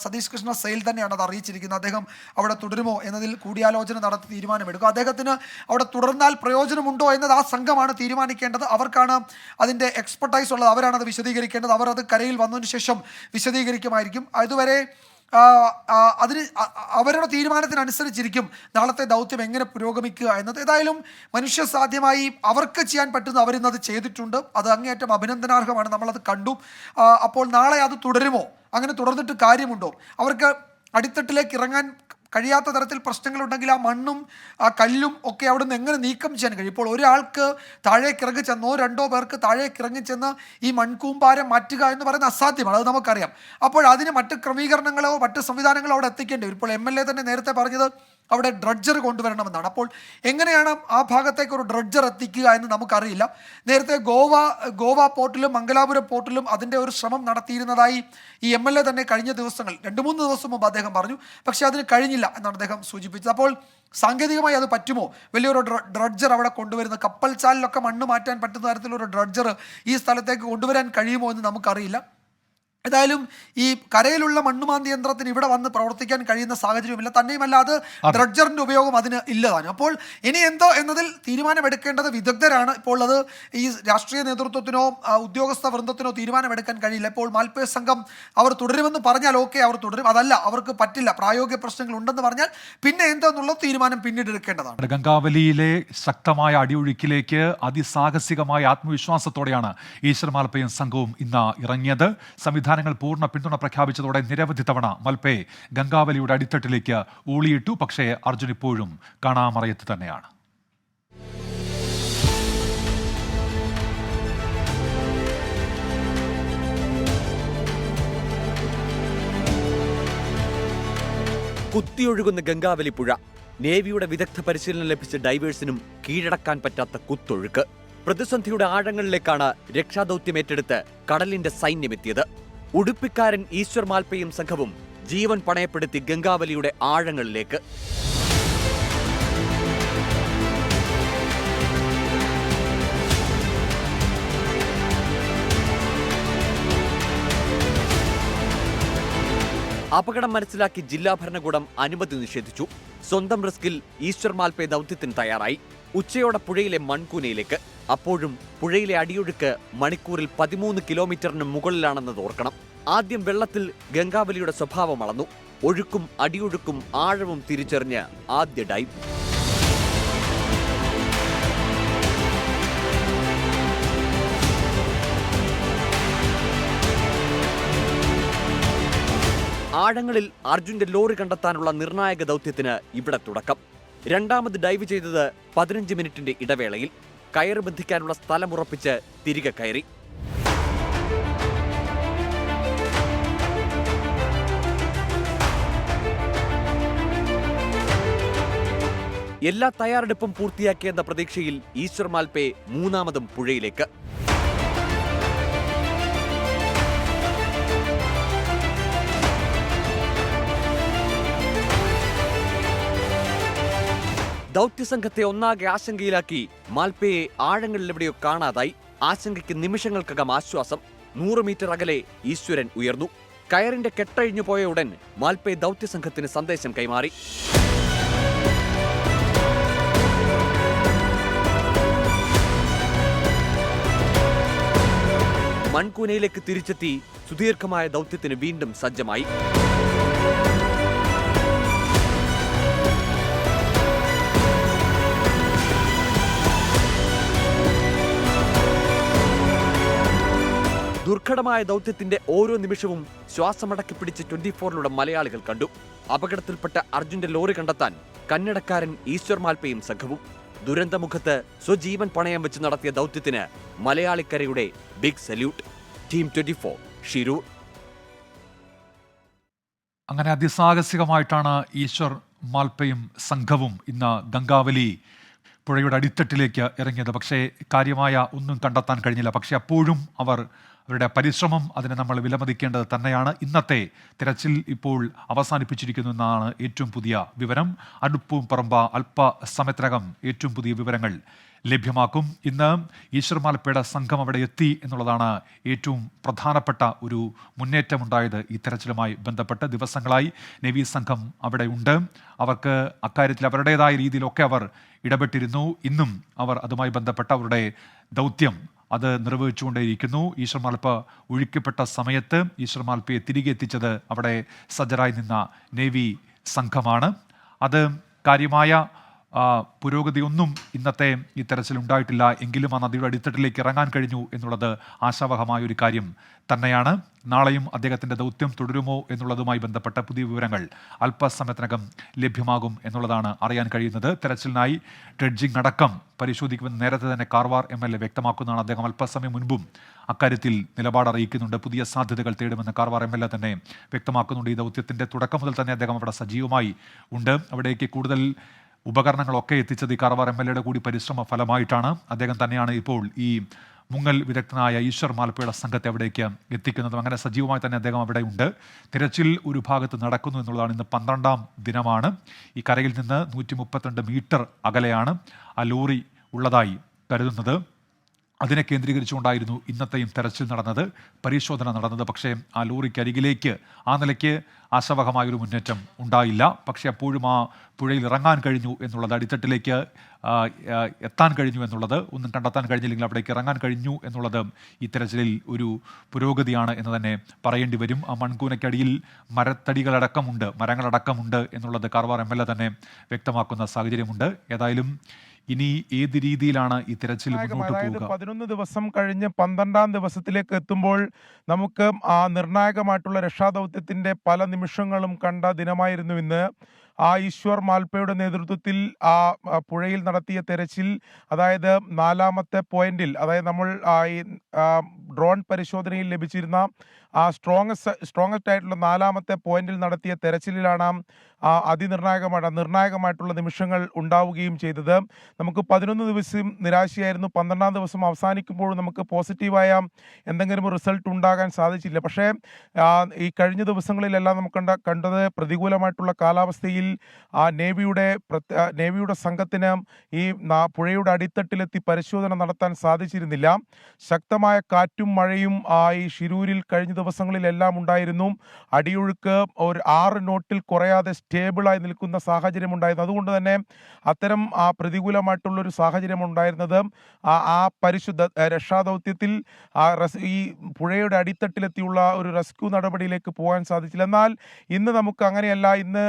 സതീഷ് കൃഷ്ണ സെയിൽ തന്നെയാണ് അത് അറിയിച്ചിരിക്കുന്നത്. അദ്ദേഹം അവിടെ തുടരുമോ എന്നതിൽ കൂടിയാലോചന നടത്തി തീരുമാനമെടുക്കും. അദ്ദേഹത്തിന് അവിടെ തുടർന്നാൽ പ്രയോജനമുണ്ടോ എന്നത് ആ സംഘമാണ് തീരുമാനിക്കേണ്ടത്. അവർക്കാണ് അതിൻ്റെ എക്സ്പെർട്ടൈസ് ഉള്ളത്, അവരാണ് അത് വിശദീകരിക്കേണ്ടത്. അവർ അത് കരയിൽ വന്നതിന് ശേഷം വിശദീകരിക്കുമായിരിക്കും. അതുവരെ അതിന് അവരുടെ തീരുമാനത്തിനനുസരിച്ചിരിക്കും നാളത്തെ ദൗത്യം എങ്ങനെ പുരോഗമിക്കുക എന്നത്. ഏതായാലും മനുഷ്യ സാധ്യമായി അവർക്ക് ചെയ്യാൻ പറ്റുന്ന അവരിന്നത് ചെയ്തിട്ടുണ്ട്. അത് അങ്ങേയറ്റം അഭിനന്ദനാർഹമാണ്. നമ്മളത് കണ്ടു. അപ്പോൾ നാളെ അത് തുടരുമോ? അങ്ങനെ തുടർന്നിട്ട് കാര്യമുണ്ടോ? അവർക്ക് അടിത്തട്ടിലേക്ക് ഇറങ്ങാൻ കഴിയാത്ത തരത്തിൽ പ്രശ്നങ്ങളുണ്ടെങ്കിൽ ആ മണ്ണും ആ കല്ലും ഒക്കെ അവിടെ നിന്ന് എങ്ങനെ നീക്കം ചെയ്യാൻ കഴിയും? ഇപ്പോൾ ഒരാൾക്ക് താഴേക്ക് ഇറങ്ങി ചെന്നോ 2 പേർക്ക് താഴേക്ക് ഇറങ്ങി ചെന്ന് ഈ മൺകൂമ്പാരം മാറ്റുക എന്ന് പറയുന്നത് അസാധ്യമാണ്. അത് നമുക്കറിയാം. അപ്പോൾ അതിന് മറ്റ് ക്രമീകരണങ്ങളോ മറ്റ് സംവിധാനങ്ങളോ അവിടെ എത്തിക്കേണ്ടി വരും. ഇപ്പോൾ MLA തന്നെ നേരത്തെ പറഞ്ഞത് അവിടെ ഡ്രഡ്ജർ കൊണ്ടുവരണമെന്നാണ്. അപ്പോൾ എങ്ങനെയാണ് ആ ഭാഗത്തേക്ക് ഒരു ഡ്രഡ്ജർ എത്തിക്കുക എന്ന് നമുക്കറിയില്ല. നേരത്തെ ഗോവ പോർട്ടിലും മംഗലാപുരം പോർട്ടിലും അതിൻ്റെ ഒരു ശ്രമം നടത്തിയിരുന്നതായി ഈ MLA തന്നെ കഴിഞ്ഞ ദിവസങ്ങൾ 2-3 ദിവസം മുമ്പ് അദ്ദേഹം പറഞ്ഞു. പക്ഷേ അതിന് കഴിഞ്ഞില്ല എന്നാണ് അദ്ദേഹം സൂചിപ്പിച്ചത്. അപ്പോൾ സാങ്കേതികമായി അത് പറ്റുമോ? വലിയൊരു ഡ്രഡ്ജർ അവിടെ കൊണ്ടുവരുന്ന കപ്പൽ ചാലിലൊക്കെ മണ്ണ് മാറ്റാൻ പറ്റുന്ന തരത്തിലൊരു ഡ്രഡ്ജർ ഈ സ്ഥലത്തേക്ക് കൊണ്ടുവരാൻ കഴിയുമോ എന്ന് നമുക്കറിയില്ല. ഏതായാലും ഈ കരയിലുള്ള മണ്ണുമാന്തി യന്ത്രത്തിന് ഇവിടെ വന്ന് പ്രവർത്തിക്കാൻ കഴിയുന്ന സാഹചര്യമില്ല. തന്നെയുമല്ല അത് ഡ്രഡ്ജറിന്റെ ഉപയോഗം അതിന് ഇല്ലതാണ്. അപ്പോൾ ഇനി എന്തോ എന്നതിൽ തീരുമാനമെടുക്കേണ്ടത് വിദഗ്ധരാണ്. ഇപ്പോൾ അത് ഈ രാഷ്ട്രീയ നേതൃത്വത്തിനോ ഉദ്യോഗസ്ഥ വൃന്ദത്തിനോ തീരുമാനമെടുക്കാൻ കഴിയില്ല. ഇപ്പോൾ മാൽപ്പേ സംഘം അവർ തുടരുമെന്ന് പറഞ്ഞാൽ ഓക്കെ, അവർ തുടരും. അതല്ല, അവർക്ക് പറ്റില്ല, പ്രായോഗിക പ്രശ്നങ്ങൾ ഉണ്ടെന്ന് പറഞ്ഞാൽ പിന്നെ എന്തെന്നുള്ള തീരുമാനം പിന്നീട് എടുക്കേണ്ടതാണ്. ഗംഗാവലിയിലെ ശക്തമായ അടിയൊഴുക്കിലേക്ക് അതിസാഹസികമായ ആത്മവിശ്വാസത്തോടെയാണ് ഈശ്വർ മാൽപ്പയും സംഘവും ഇന്ന് ഇറങ്ങിയത്. സംവിധാനങ്ങൾ പൂർണ്ണ പിന്തുണ പ്രഖ്യാപിച്ചതോടെ നിരവധി തവണ മൽപ്പെ ഗംഗാവലിയുടെ അടിത്തട്ടിലേക്ക് ഊളിയിട്ടു. പക്ഷേ അർജുൻ ഇപ്പോഴും കാണാമറയത്ത് തന്നെയാണ്. കുത്തിയൊഴുകുന്ന ഗംഗാവലി പുഴ, നേവിയുടെ വിദഗ്ധ പരിശീലനം ലഭിച്ച ഡൈവേഴ്സിനും കീഴടക്കാൻ പറ്റാത്ത കുത്തൊഴുക്ക്. പ്രതിസന്ധിയുടെ ആഴങ്ങളിലേക്കാണ് രക്ഷാദൌത്യം ഏറ്റെടുത്ത് കടലിന്റെ സൈന്യമെത്തിയത്. ഉടുപ്പിക്കാരൻ ഈശ്വർ മാൽപ്പയും സംഘവും ജീവൻ പണയപ്പെടുത്തി ഗംഗാവലിയുടെ ആഴങ്ങളിലേക്ക്. അപകടം മനസ്സിലാക്കി ജില്ലാ ഭരണകൂടം അനുമതി നിഷേധിച്ചു. സ്വന്തം റിസ്കിൽ ഈശ്വർ മാൽപ്പെ ദൗത്യത്തിന് തയ്യാറായി. ഉച്ചയോടെ പുഴയിലെ മൺകൂനയിലേക്ക്. അപ്പോഴും പുഴയിലെ അടിയൊഴുക്ക് മണിക്കൂറിൽ 13 കിലോമീറ്ററിന് മുകളിലാണെന്നത് ഓർക്കണം. ആദ്യം വെള്ളത്തിൽ ഗംഗാവലിയുടെ സ്വഭാവം അളന്നു. ഒഴുക്കും അടിയൊഴുക്കും ആഴവും തിരിച്ചറിഞ്ഞ് ആദ്യ ഡൈവ്. ആഴങ്ങളിൽ അർജുന്റെ ലോറി കണ്ടെത്താനുള്ള നിർണായക ദൗത്യത്തിന് ഇവിടെ തുടക്കം. രണ്ടാമത് ഡൈവ് ചെയ്തത് 15 മിനിറ്റിന്റെ ഇടവേളയിൽ. കയറ് ബന്ധിക്കാനുള്ള സ്ഥലമുറപ്പിച്ച് തിരികെ കയറി. എല്ലാ തയ്യാറെടുപ്പും പൂർത്തിയാക്കിയെന്ന പ്രതീക്ഷയിൽ ഈശ്വർ മാൽപ്പെ മൂന്നാമതും പുഴയിലേക്ക്. ദൗത്യസംഘത്തെ ഒന്നാകെ ആശങ്കയിലാക്കി മാൽപ്പയെ ആഴങ്ങളിലെവിടെയോ കാണാതായി. ആശങ്കയ്ക്ക് നിമിഷങ്ങൾക്കകം ആശ്വാസം. 100 മീറ്റർ അകലെ ഈശ്വരൻ ഉയർന്നു. കയറിന്റെ കെട്ടഴിഞ്ഞു പോയ ഉടൻ മാൽപ്പെ ദൗത്യസംഘത്തിന് സന്ദേശം കൈമാറി. മൺകൂനയിലേക്ക് തിരിച്ചെത്തി സുദീർഘമായ ദൗത്യത്തിന് വീണ്ടും സജ്ജമായി. ദുർഘടമായ ദൗത്യത്തിന്റെ ഓരോ നിമിഷവും ശ്വാസമടക്കി പിടിച്ച് 24-ലൂടെ മലയാളികൾ കണ്ടു. അപകടത്തിൽപ്പെട്ട അർജുന്റെ ലോറി കണ്ടെത്താൻ കന്നഡക്കാരൻ ഈശ്വർ മാൽപ്പയും സംഘവും. ദുരന്തമുഖത്ത് സ്വജീവൻ പണയം വെച്ച് നടത്തിയ ദൗത്യത്തിന് മലയാളിക്കരയുടെ ബിഗ് സല്യൂട്ട്. ടീം 24 ഷിരൂർ. അങ്ങനെ അതിസാഹസികമായിട്ടാണ് ഈശ്വർ മാൽപ്പയും സംഘവും ഇന്ന് ഗംഗാവലി പുഴയുടെ അടിത്തട്ടിലേക്ക് ഇറങ്ങിയത്. പക്ഷേ കാര്യമായ ഒന്നും കണ്ടെത്താൻ കഴിഞ്ഞില്ല. പക്ഷേ അപ്പോഴും അവരുടെ പരിശ്രമം അതിനെ നമ്മൾ വിലമതിക്കേണ്ടത് തന്നെയാണ്. ഇന്നത്തെ തിരച്ചിൽ ഇപ്പോൾ അവസാനിപ്പിച്ചിരിക്കുന്നു എന്നാണ് ഏറ്റവും പുതിയ വിവരം. അടുപ്പും പറമ്പ അല്പസമയത്തിനകം ഏറ്റവും പുതിയ വിവരങ്ങൾ ലഭ്യമാക്കും. ഇന്ന് ഈശ്വർ മാൽപ്പയുടെ സംഘം അവിടെ എത്തി എന്നുള്ളതാണ് ഏറ്റവും പ്രധാനപ്പെട്ട ഒരു മുന്നേറ്റമുണ്ടായത്. ഈ തെരച്ചിലുമായി ബന്ധപ്പെട്ട് ദിവസങ്ങളായി നേവി സംഘം അവിടെ ഉണ്ട്. അവർക്ക് അക്കാര്യത്തിൽ അവരുടേതായ രീതിയിലൊക്കെ അവർ ഇടപെട്ടിരുന്നു. ഇന്നും അവർ അതുമായി ബന്ധപ്പെട്ട അവരുടെ ദൗത്യം അത് നിർവഹിച്ചുകൊണ്ടേയിരിക്കുന്നു. ഈശ്വർ മാൽപ്പ ഒഴിക്കപ്പെട്ട സമയത്ത് ഈശ്വർ മാൽപ്പയെ തിരികെ എത്തിച്ചത് അവിടെ സജ്ജരായി നിന്ന നേവി സംഘമാണ്. അത് കാര്യമായ പുരോഗതിയൊന്നും ഇന്നത്തെ ഈ തെരച്ചിൽ ഉണ്ടായിട്ടില്ല എങ്കിലും ആ നദിയുടെ അടിത്തട്ടിലേക്ക് ഇറങ്ങാൻ കഴിഞ്ഞു എന്നുള്ളത് ആശാവഹമായ ഒരു കാര്യം തന്നെയാണ്. നാളെയും അദ്ദേഹത്തിൻ്റെ ദൗത്യം തുടരുമോ എന്നുള്ളതുമായി ബന്ധപ്പെട്ട പുതിയ വിവരങ്ങൾ അല്പസമയത്തിനകം ലഭ്യമാകും എന്നുള്ളതാണ് അറിയാൻ കഴിയുന്നത്. തെരച്ചിലിനായി ഡ്രെഡ്ജിംഗ് അടക്കം പരിശോധിക്കുമെന്ന് നേരത്തെ തന്നെ കാർവാർ MLA വ്യക്തമാക്കുന്നതാണ്. അദ്ദേഹം അല്പസമയം മുൻപും അക്കാര്യത്തിൽ നിലപാട് അറിയിക്കുന്നുണ്ട്. പുതിയ സാധ്യതകൾ തേടുമെന്ന് കാർവാർ MLA തന്നെ വ്യക്തമാക്കുന്നുണ്ട്. ഈ ദൗത്യത്തിൻ്റെ തുടക്കം മുതൽ തന്നെ അദ്ദേഹം അവിടെ സജീവമായി ഉണ്ട്. അവിടേക്ക് കൂടുതൽ ഉപകരണങ്ങളൊക്കെ എത്തിച്ചത് ഈ കാർവാർ MLAയുടെ കൂടി പരിശ്രമ ഫലമായിട്ടാണ്. അദ്ദേഹം തന്നെയാണ് ഇപ്പോൾ ഈ മുങ്ങൽ വിദഗ്ധനായ ഈശ്വർ മാൽപ്പയുടെ സംഘത്തെ അവിടേക്ക് എത്തിക്കുന്നതും. അങ്ങനെ സജീവമായി തന്നെ അദ്ദേഹം അവിടെ ഉണ്ട്. തിരച്ചിൽ ഒരു ഭാഗത്ത് നടക്കുന്നു എന്നുള്ളതാണ്. ഇന്ന് 12ാം ദിനമാണ്. ഈ കരയിൽ നിന്ന് 132 മീറ്റർ അകലെയാണ് ആ ലോറി ഉള്ളതായി കരുതുന്നത്. അതിനെ കേന്ദ്രീകരിച്ചുകൊണ്ടായിരുന്നു ഇന്നത്തെയും തെരച്ചിൽ നടന്നത്, പരിശോധന നടന്നത്. പക്ഷേ ആ ലോറിക്കരികിലേക്ക് ആ നിലയ്ക്ക് ആശാവഹമായൊരു മുന്നേറ്റം ഉണ്ടായില്ല. പക്ഷേ അപ്പോഴും ആ പുഴയിൽ ഇറങ്ങാൻ കഴിഞ്ഞു എന്നുള്ളത്, അടിത്തട്ടിലേക്ക് എത്താൻ കഴിഞ്ഞു എന്നുള്ളത്, ഒന്നും കണ്ടെത്താൻ കഴിഞ്ഞില്ലെങ്കിൽ അവിടേക്ക് ഇറങ്ങാൻ കഴിഞ്ഞു എന്നുള്ളത് ഈ തെരച്ചിലിൽ ഒരു പുരോഗതിയാണ് എന്ന് തന്നെ പറയേണ്ടി വരും. ആ മൺകൂനയ്ക്കടിയിൽ മരത്തടികളടക്കമുണ്ട്, മരങ്ങളടക്കമുണ്ട് എന്നുള്ളത് കാർവാർ MLA തന്നെ വ്യക്തമാക്കുന്ന സാഹചര്യമുണ്ട്. ഏതായാലും ഇനി ഏത് രീതിയിലാണ് ഈ തിരച്ചിൽ മുന്നോട്ട് പോകുക? 11 ദിവസം കഴിഞ്ഞ് 12ാം ദിവസത്തിലേക്ക് എത്തുമ്പോൾ നമുക്ക് ആ നിർണായകമായിട്ടുള്ള രക്ഷാദൗത്യത്തിന്റെ പല നിമിഷങ്ങളും കണ്ട ദിനമായിരുന്നു ഇന്ന്. ആ ഈശ്വർ മാൽപ്പയുടെ നേതൃത്വത്തിൽ ആ പുഴയിൽ നടത്തിയ തെരച്ചിൽ, അതായത് 4ാമത്തെ പോയിന്റിൽ, അതായത് നമ്മൾ ഈ ഡ്രോൺ പരിശോധനയിൽ ലഭിച്ചിരുന്ന ആ സ്ട്രോങ്ങസ്റ്റ് ആയിട്ടുള്ള 4ാമത്തെ പോയിന്റിൽ നടത്തിയ തെരച്ചിലിലാണ് നിർണായകമായിട്ടുള്ള നിമിഷങ്ങൾ ഉണ്ടാവുകയും ചെയ്തത്. നമുക്ക് 11 ദിവസം നിരാശയായിരുന്നു. 12ാം ദിവസം അവസാനിക്കുമ്പോഴും നമുക്ക് പോസിറ്റീവായ എന്തെങ്കിലും റിസൾട്ട് ഉണ്ടാകാൻ സാധിച്ചില്ല. പക്ഷേ ഈ കഴിഞ്ഞ ദിവസങ്ങളിലെല്ലാം നമുക്ക് കണ്ടത് പ്രതികൂലമായിട്ടുള്ള കാലാവസ്ഥയിൽ നേവിയുടെ സംഘത്തിന് ഈ പുഴയുടെ അടിത്തട്ടിലെത്തി പരിശോധന നടത്താൻ സാധിച്ചിരുന്നില്ല. ശക്തമായ കാറ്റും മഴയും ഈ ഷിരൂരിൽ കഴിഞ്ഞ ദിവസങ്ങളിലെല്ലാം ഉണ്ടായിരുന്നു. അടിയൊഴുക്ക് ഒരു 6 നോട്ടിൽ കുറയാതെ സ്റ്റേബിളായി നിൽക്കുന്ന സാഹചര്യം ഉണ്ടായിരുന്നു. അതുകൊണ്ട് തന്നെ അത്തരം പ്രതികൂലമായിട്ടുള്ളൊരു സാഹചര്യം ഉണ്ടായിരുന്നത് ആ പരിശുദ്ധ രക്ഷാദൗത്യത്തിൽ ഈ പുഴയുടെ അടിത്തട്ടിലെത്തിയുള്ള ഒരു റെസ്ക്യൂ നടപടിയിലേക്ക് പോകാൻ സാധിച്ചില്ല. എന്നാൽ ഇന്ന് നമുക്ക് അങ്ങനെയല്ല. ഇന്ന്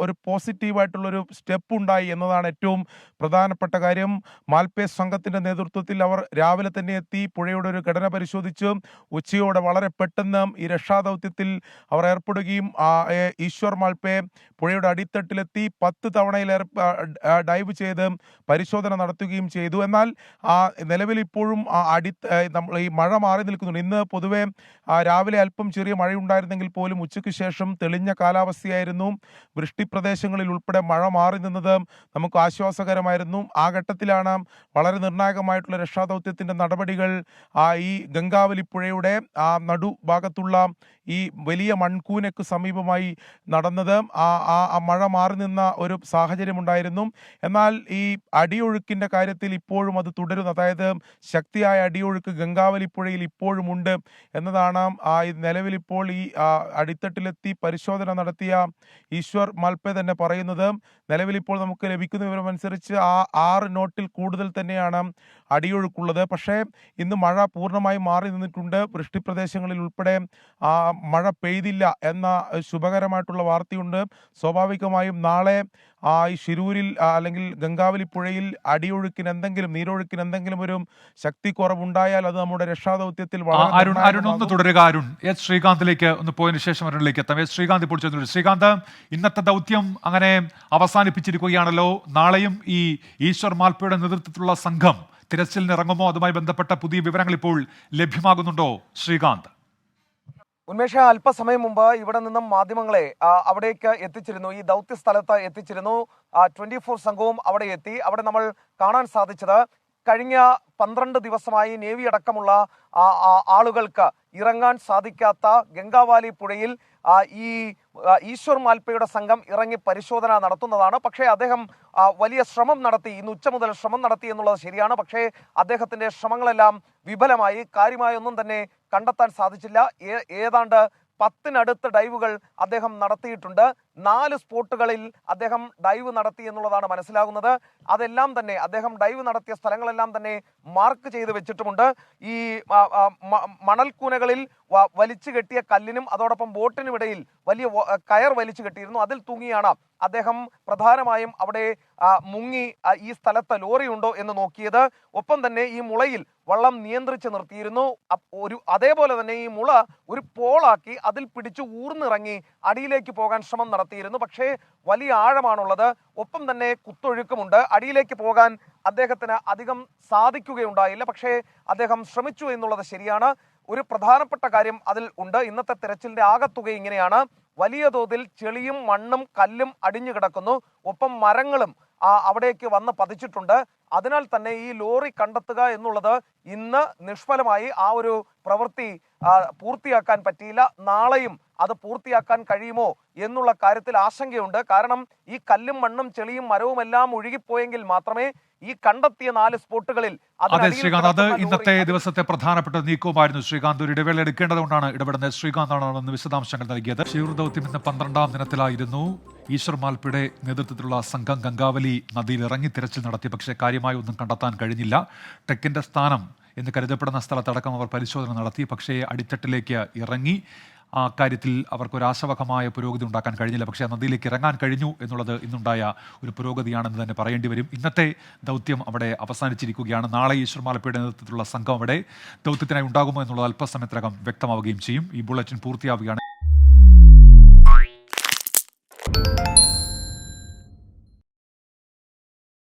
ഒരു പോസിറ്റീവായിട്ടുള്ളൊരു സ്റ്റെപ്പ് ഉണ്ടായി എന്നതാണ് ഏറ്റവും പ്രധാനപ്പെട്ട കാര്യം. മാൽപ്പേ സംഘത്തിൻ്റെ നേതൃത്വത്തിൽ അവർ രാവിലെ തന്നെ എത്തി പുഴയുടെ ഒരു ഘടന പരിശോധിച്ച് ഉച്ചയോടെ വളരെ പെട്ടെന്ന് ഈ രക്ഷാദൗത്യത്തിൽ അവർ ഏർപ്പെടുകയും ഈശ്വർ മാൽപ്പേ പുഴയുടെ അടിത്തട്ടിലെത്തി 10 തവണയിലേറെ ഡൈവ് ചെയ്ത് പരിശോധന നടത്തുകയും ചെയ്തു. എന്നാൽ നിലവിൽ ഇപ്പോഴും നമ്മൾ ഈ മഴ മാറി നിൽക്കുന്നുണ്ട്. ഇന്ന് പൊതുവെ രാവിലെ അല്പം ചെറിയ മഴയുണ്ടായിരുന്നെങ്കിൽ പോലും ഉച്ചയ്ക്ക് ശേഷം തെളിഞ്ഞ കാലാവസ്ഥയായിരുന്നു. വൃഷ്ടിപ്രദേശങ്ങളിൽ ഉൾപ്പെടെ മഴ മാറി നിന്നത് നമുക്ക് ആശ്വാസകരമായിരുന്നു. ആ ഘട്ടത്തിലാണ് വളരെ നിർണായകമായിട്ടുള്ള രക്ഷാദൗത്യത്തിൻ്റെ നടപടികൾ ഈ ഗംഗാവലി പുഴയുടെ നടുഭാഗത്തുള്ള ഈ വലിയ മൺകൂനയ്ക്ക് സമീപമായി നടന്നത്. മഴ മാറി നിന്ന ഒരു സാഹചര്യമുണ്ടായിരുന്നു. എന്നാൽ ഈ അടിയൊഴുക്കിൻ്റെ കാര്യത്തിൽ ഇപ്പോഴും അത് തുടരുന്നു. അതായത് ശക്തിയായ അടിയൊഴുക്ക് ഗംഗാവലി പുഴയിൽ ഇപ്പോഴും ഉണ്ട് എന്നതാണ് നിലവിലിപ്പോൾ ഈ അടിത്തട്ടിലെത്തി പരിശോധന നടത്തിയ ഈശ്വർ മാൽപ്പേ തന്നെ പറയുന്നത്. നിലവിലിപ്പോൾ നമുക്ക് ലഭിക്കുന്ന വിവരമനുസരിച്ച് 6 നോട്ടിൽ കൂടുതൽ തന്നെയാണ് അടിയൊഴുക്കുള്ളത്. പക്ഷേ ഇന്ന് മഴ പൂർണ്ണമായും മാറി നിന്നിട്ടുണ്ട്. വൃഷ്ടിപ്രദേശങ്ങളിൽ ഉൾപ്പെടെ മഴ പെയ്തില്ല എന്ന ശുഭകരമായിട്ടുള്ള വാർത്തയുണ്ട്. സ്വാഭാവികമായും നാളെ ഈ ഷിരൂരിൽ അല്ലെങ്കിൽ ഗംഗാവലി പുഴയിൽ നീരൊഴുക്കിന് എന്തെങ്കിലും ഒരു ശക്തി കുറവുണ്ടായാൽ അത് നമ്മുടെ രക്ഷാദൗത്യത്തിൽ ഒന്ന് തുടരുക. എസ് ശ്രീകാന്തിലേക്ക് ഒന്ന് പോയതിനു ശേഷം അരുണിലേക്ക് എത്താം. എസ് ശ്രീകാന്ത് ഇപ്പോൾ ചെന്നു. ശ്രീകാന്ത്, ഇന്നത്തെ ദൗത്യം അങ്ങനെ അവസാനിപ്പിച്ചിരിക്കുകയാണല്ലോ. നാളെയും ഈ ഈശ്വർ മാൽപ്പയുടെ നേതൃത്വത്തിലുള്ള സംഘം തിരച്ചിലിന് ഇറങ്ങുമോ? അതുമായി ബന്ധപ്പെട്ട പുതിയ വിവരങ്ങൾ ഇപ്പോൾ ലഭ്യമാകുന്നുണ്ടോ ശ്രീകാന്ത്? ഉന്മേഷ, അല്പസമയം മുമ്പ് ഇവിടെ നിന്നും മാധ്യമങ്ങളെ അവിടേക്ക് എത്തിച്ചിരുന്നു. ഈ ദൗത്യ സ്ഥലത്ത് എത്തിച്ചിരുന്നു. 24 സംഘവും അവിടെ എത്തി. അവിടെ നമ്മൾ കാണാൻ സാധിച്ചത് കഴിഞ്ഞ 12 ദിവസമായി നേവി അടക്കമുള്ള ആളുകൾക്ക് ഇറങ്ങാൻ സാധിക്കാത്ത ഗംഗാവാലി പുഴയിൽ ഈ ഈശ്വർ മാൽപ്പയുടെ സംഘം ഇറങ്ങി പരിശോധന നടത്തുന്നതാണ്. പക്ഷേ അദ്ദേഹം വലിയ ശ്രമം നടത്തി, ഇന്ന് ഉച്ച മുതൽ ശ്രമം നടത്തി എന്നുള്ളത് ശരിയാണ്. പക്ഷേ അദ്ദേഹത്തിന്റെ ശ്രമങ്ങളെല്ലാം വിഫലമായി. കാര്യമായൊന്നും തന്നെ കണ്ടെത്താൻ സാധിച്ചില്ല. ഏതാണ്ട് 10-നടുത്ത് ഡൈവുകൾ അദ്ദേഹം നടത്തിയിട്ടുണ്ട്. 4 സ്പോട്ടുകളിൽ അദ്ദേഹം ഡൈവ് നടത്തി എന്നുള്ളതാണ് മനസ്സിലാകുന്നത്. അതെല്ലാം തന്നെ അദ്ദേഹം ഡൈവ് നടത്തിയ സ്ഥലങ്ങളെല്ലാം തന്നെ മാർക്ക് ചെയ്ത് വെച്ചിട്ടുമുണ്ട്. ഈ മണൽക്കൂനകളിൽ വലിച്ചു കെട്ടിയ കല്ലിനും അതോടൊപ്പം ബോട്ടിനുമിടയിൽ വലിയ കയർ വലിച്ചു കെട്ടിയിരുന്നു. അതിൽ തൂങ്ങിയാണ് അദ്ദേഹം പ്രധാനമായും അവിടെ മുങ്ങി ഈ സ്ഥലത്ത് ലോറി ഉണ്ടോ എന്ന് നോക്കിയത്. ഒപ്പം തന്നെ ഈ മുളയിൽ വള്ളം നിയന്ത്രിച്ച് നിർത്തിയിരുന്നു. അതേപോലെ തന്നെ ഈ മുള ഒരു പോളാക്കി അതിൽ പിടിച്ച് ഊർന്നിറങ്ങി അടിയിലേക്ക് പോകാൻ ശ്രമം നടത്തിയിരുന്നു. പക്ഷേ വലിയ ആഴമാണുള്ളത്, ഒപ്പം തന്നെ കുത്തൊഴുക്കുമുണ്ട്. അടിയിലേക്ക് പോകാൻ അദ്ദേഹത്തിന് അധികം സാധിക്കുകയുണ്ടായില്ല. പക്ഷേ അദ്ദേഹം ശ്രമിച്ചു എന്നുള്ളത് ശരിയാണ്. ഒരു പ്രധാനപ്പെട്ട കാര്യം അതിൽ ഉണ്ട്. ഇന്നത്തെ തെരച്ചിലിന്റെ ആകത്തുക ഇങ്ങനെയാണ്: വലിയ തോതിൽ ചെളിയും മണ്ണും കല്ലും അടിഞ്ഞു കിടക്കുന്നു, ഒപ്പം മരങ്ങളും അവിടേക്ക് വന്ന് പതിച്ചിട്ടുണ്ട്. അതിനാൽ തന്നെ ഈ ലോറി കണ്ടെത്തുക എന്നുള്ളത് ഇന്ന് നിഷ്ഫലമായി. ആ ഒരു പ്രവൃത്തി പൂർത്തിയാക്കാൻ പറ്റിയില്ല. നാളെയും അത് പൂർത്തിയാക്കാൻ കഴിയുമോ എന്നുള്ള കാര്യത്തിൽ ആശങ്കയുണ്ട്. കാരണം ഈ കല്ലും മണ്ണും ചെളിയും മരവും എല്ലാം ഒഴുകിപ്പോയെങ്കിൽ മാത്രമേ ഈ കണ്ടെത്തിയ 4 സ്പോട്ടുകളിൽ അതെ ശ്രീകാന്ത്, അത് ഇന്നത്തെ ദിവസത്തെ പ്രധാനപ്പെട്ട നീക്കവുമായിരുന്നു. ശ്രീകാന്ത് ഒരു ഇടവേള എടുക്കേണ്ടതുകൊണ്ടാണ് ഇടപെടുന്നത്. ശ്രീകാന്താണ് വിശദാംശങ്ങൾ നൽകിയത്. ഷിയൂർ ദൗത്യം ഇന്ന് 12ാം ദിനത്തിലായിരുന്നു. ഈശ്വർ മാൽപ്പയുടെ നേതൃത്വത്തിലുള്ള സംഘം ഗംഗാവലി നദിയിൽ ഇറങ്ങി തിരച്ചിൽ നടത്തി. പക്ഷേ കാര്യമായി ഒന്നും കണ്ടെത്താൻ കഴിഞ്ഞില്ല. ട്രക്കിന്റെ സ്ഥാനം എന്ന് കരുതപ്പെടുന്ന സ്ഥലത്തടക്കം അവർ പരിശോധന നടത്തി. പക്ഷേ അടിത്തട്ടിലേക്ക് ഇറങ്ങി ആ കാര്യത്തിൽ അവർക്കൊരാശാവഹമായ പുരോഗതി ഉണ്ടാക്കാൻ കഴിഞ്ഞില്ല. പക്ഷേ ആ നദിയിലേക്ക് ഇറങ്ങാൻ കഴിഞ്ഞു എന്നുള്ളത് ഇന്നുണ്ടായ ഒരു പുരോഗതിയാണെന്ന് തന്നെ പറയേണ്ടി വരും. ഇന്നത്തെ ദൗത്യം അവിടെ അവസാനിച്ചിരിക്കുകയാണ്. നാളെ ഈശ്വർ മാൽപ്പയുടെ നേതൃത്വത്തിലുള്ള സംഘം അവിടെ ദൗത്യത്തിനായി ഉണ്ടാകുമോ എന്നുള്ളത് അല്പസമയത്തിനകം വ്യക്തമാവുകയും ചെയ്യും. ഈ ബുള്ളറ്റിൻ പൂർത്തിയാവുകയാണ്.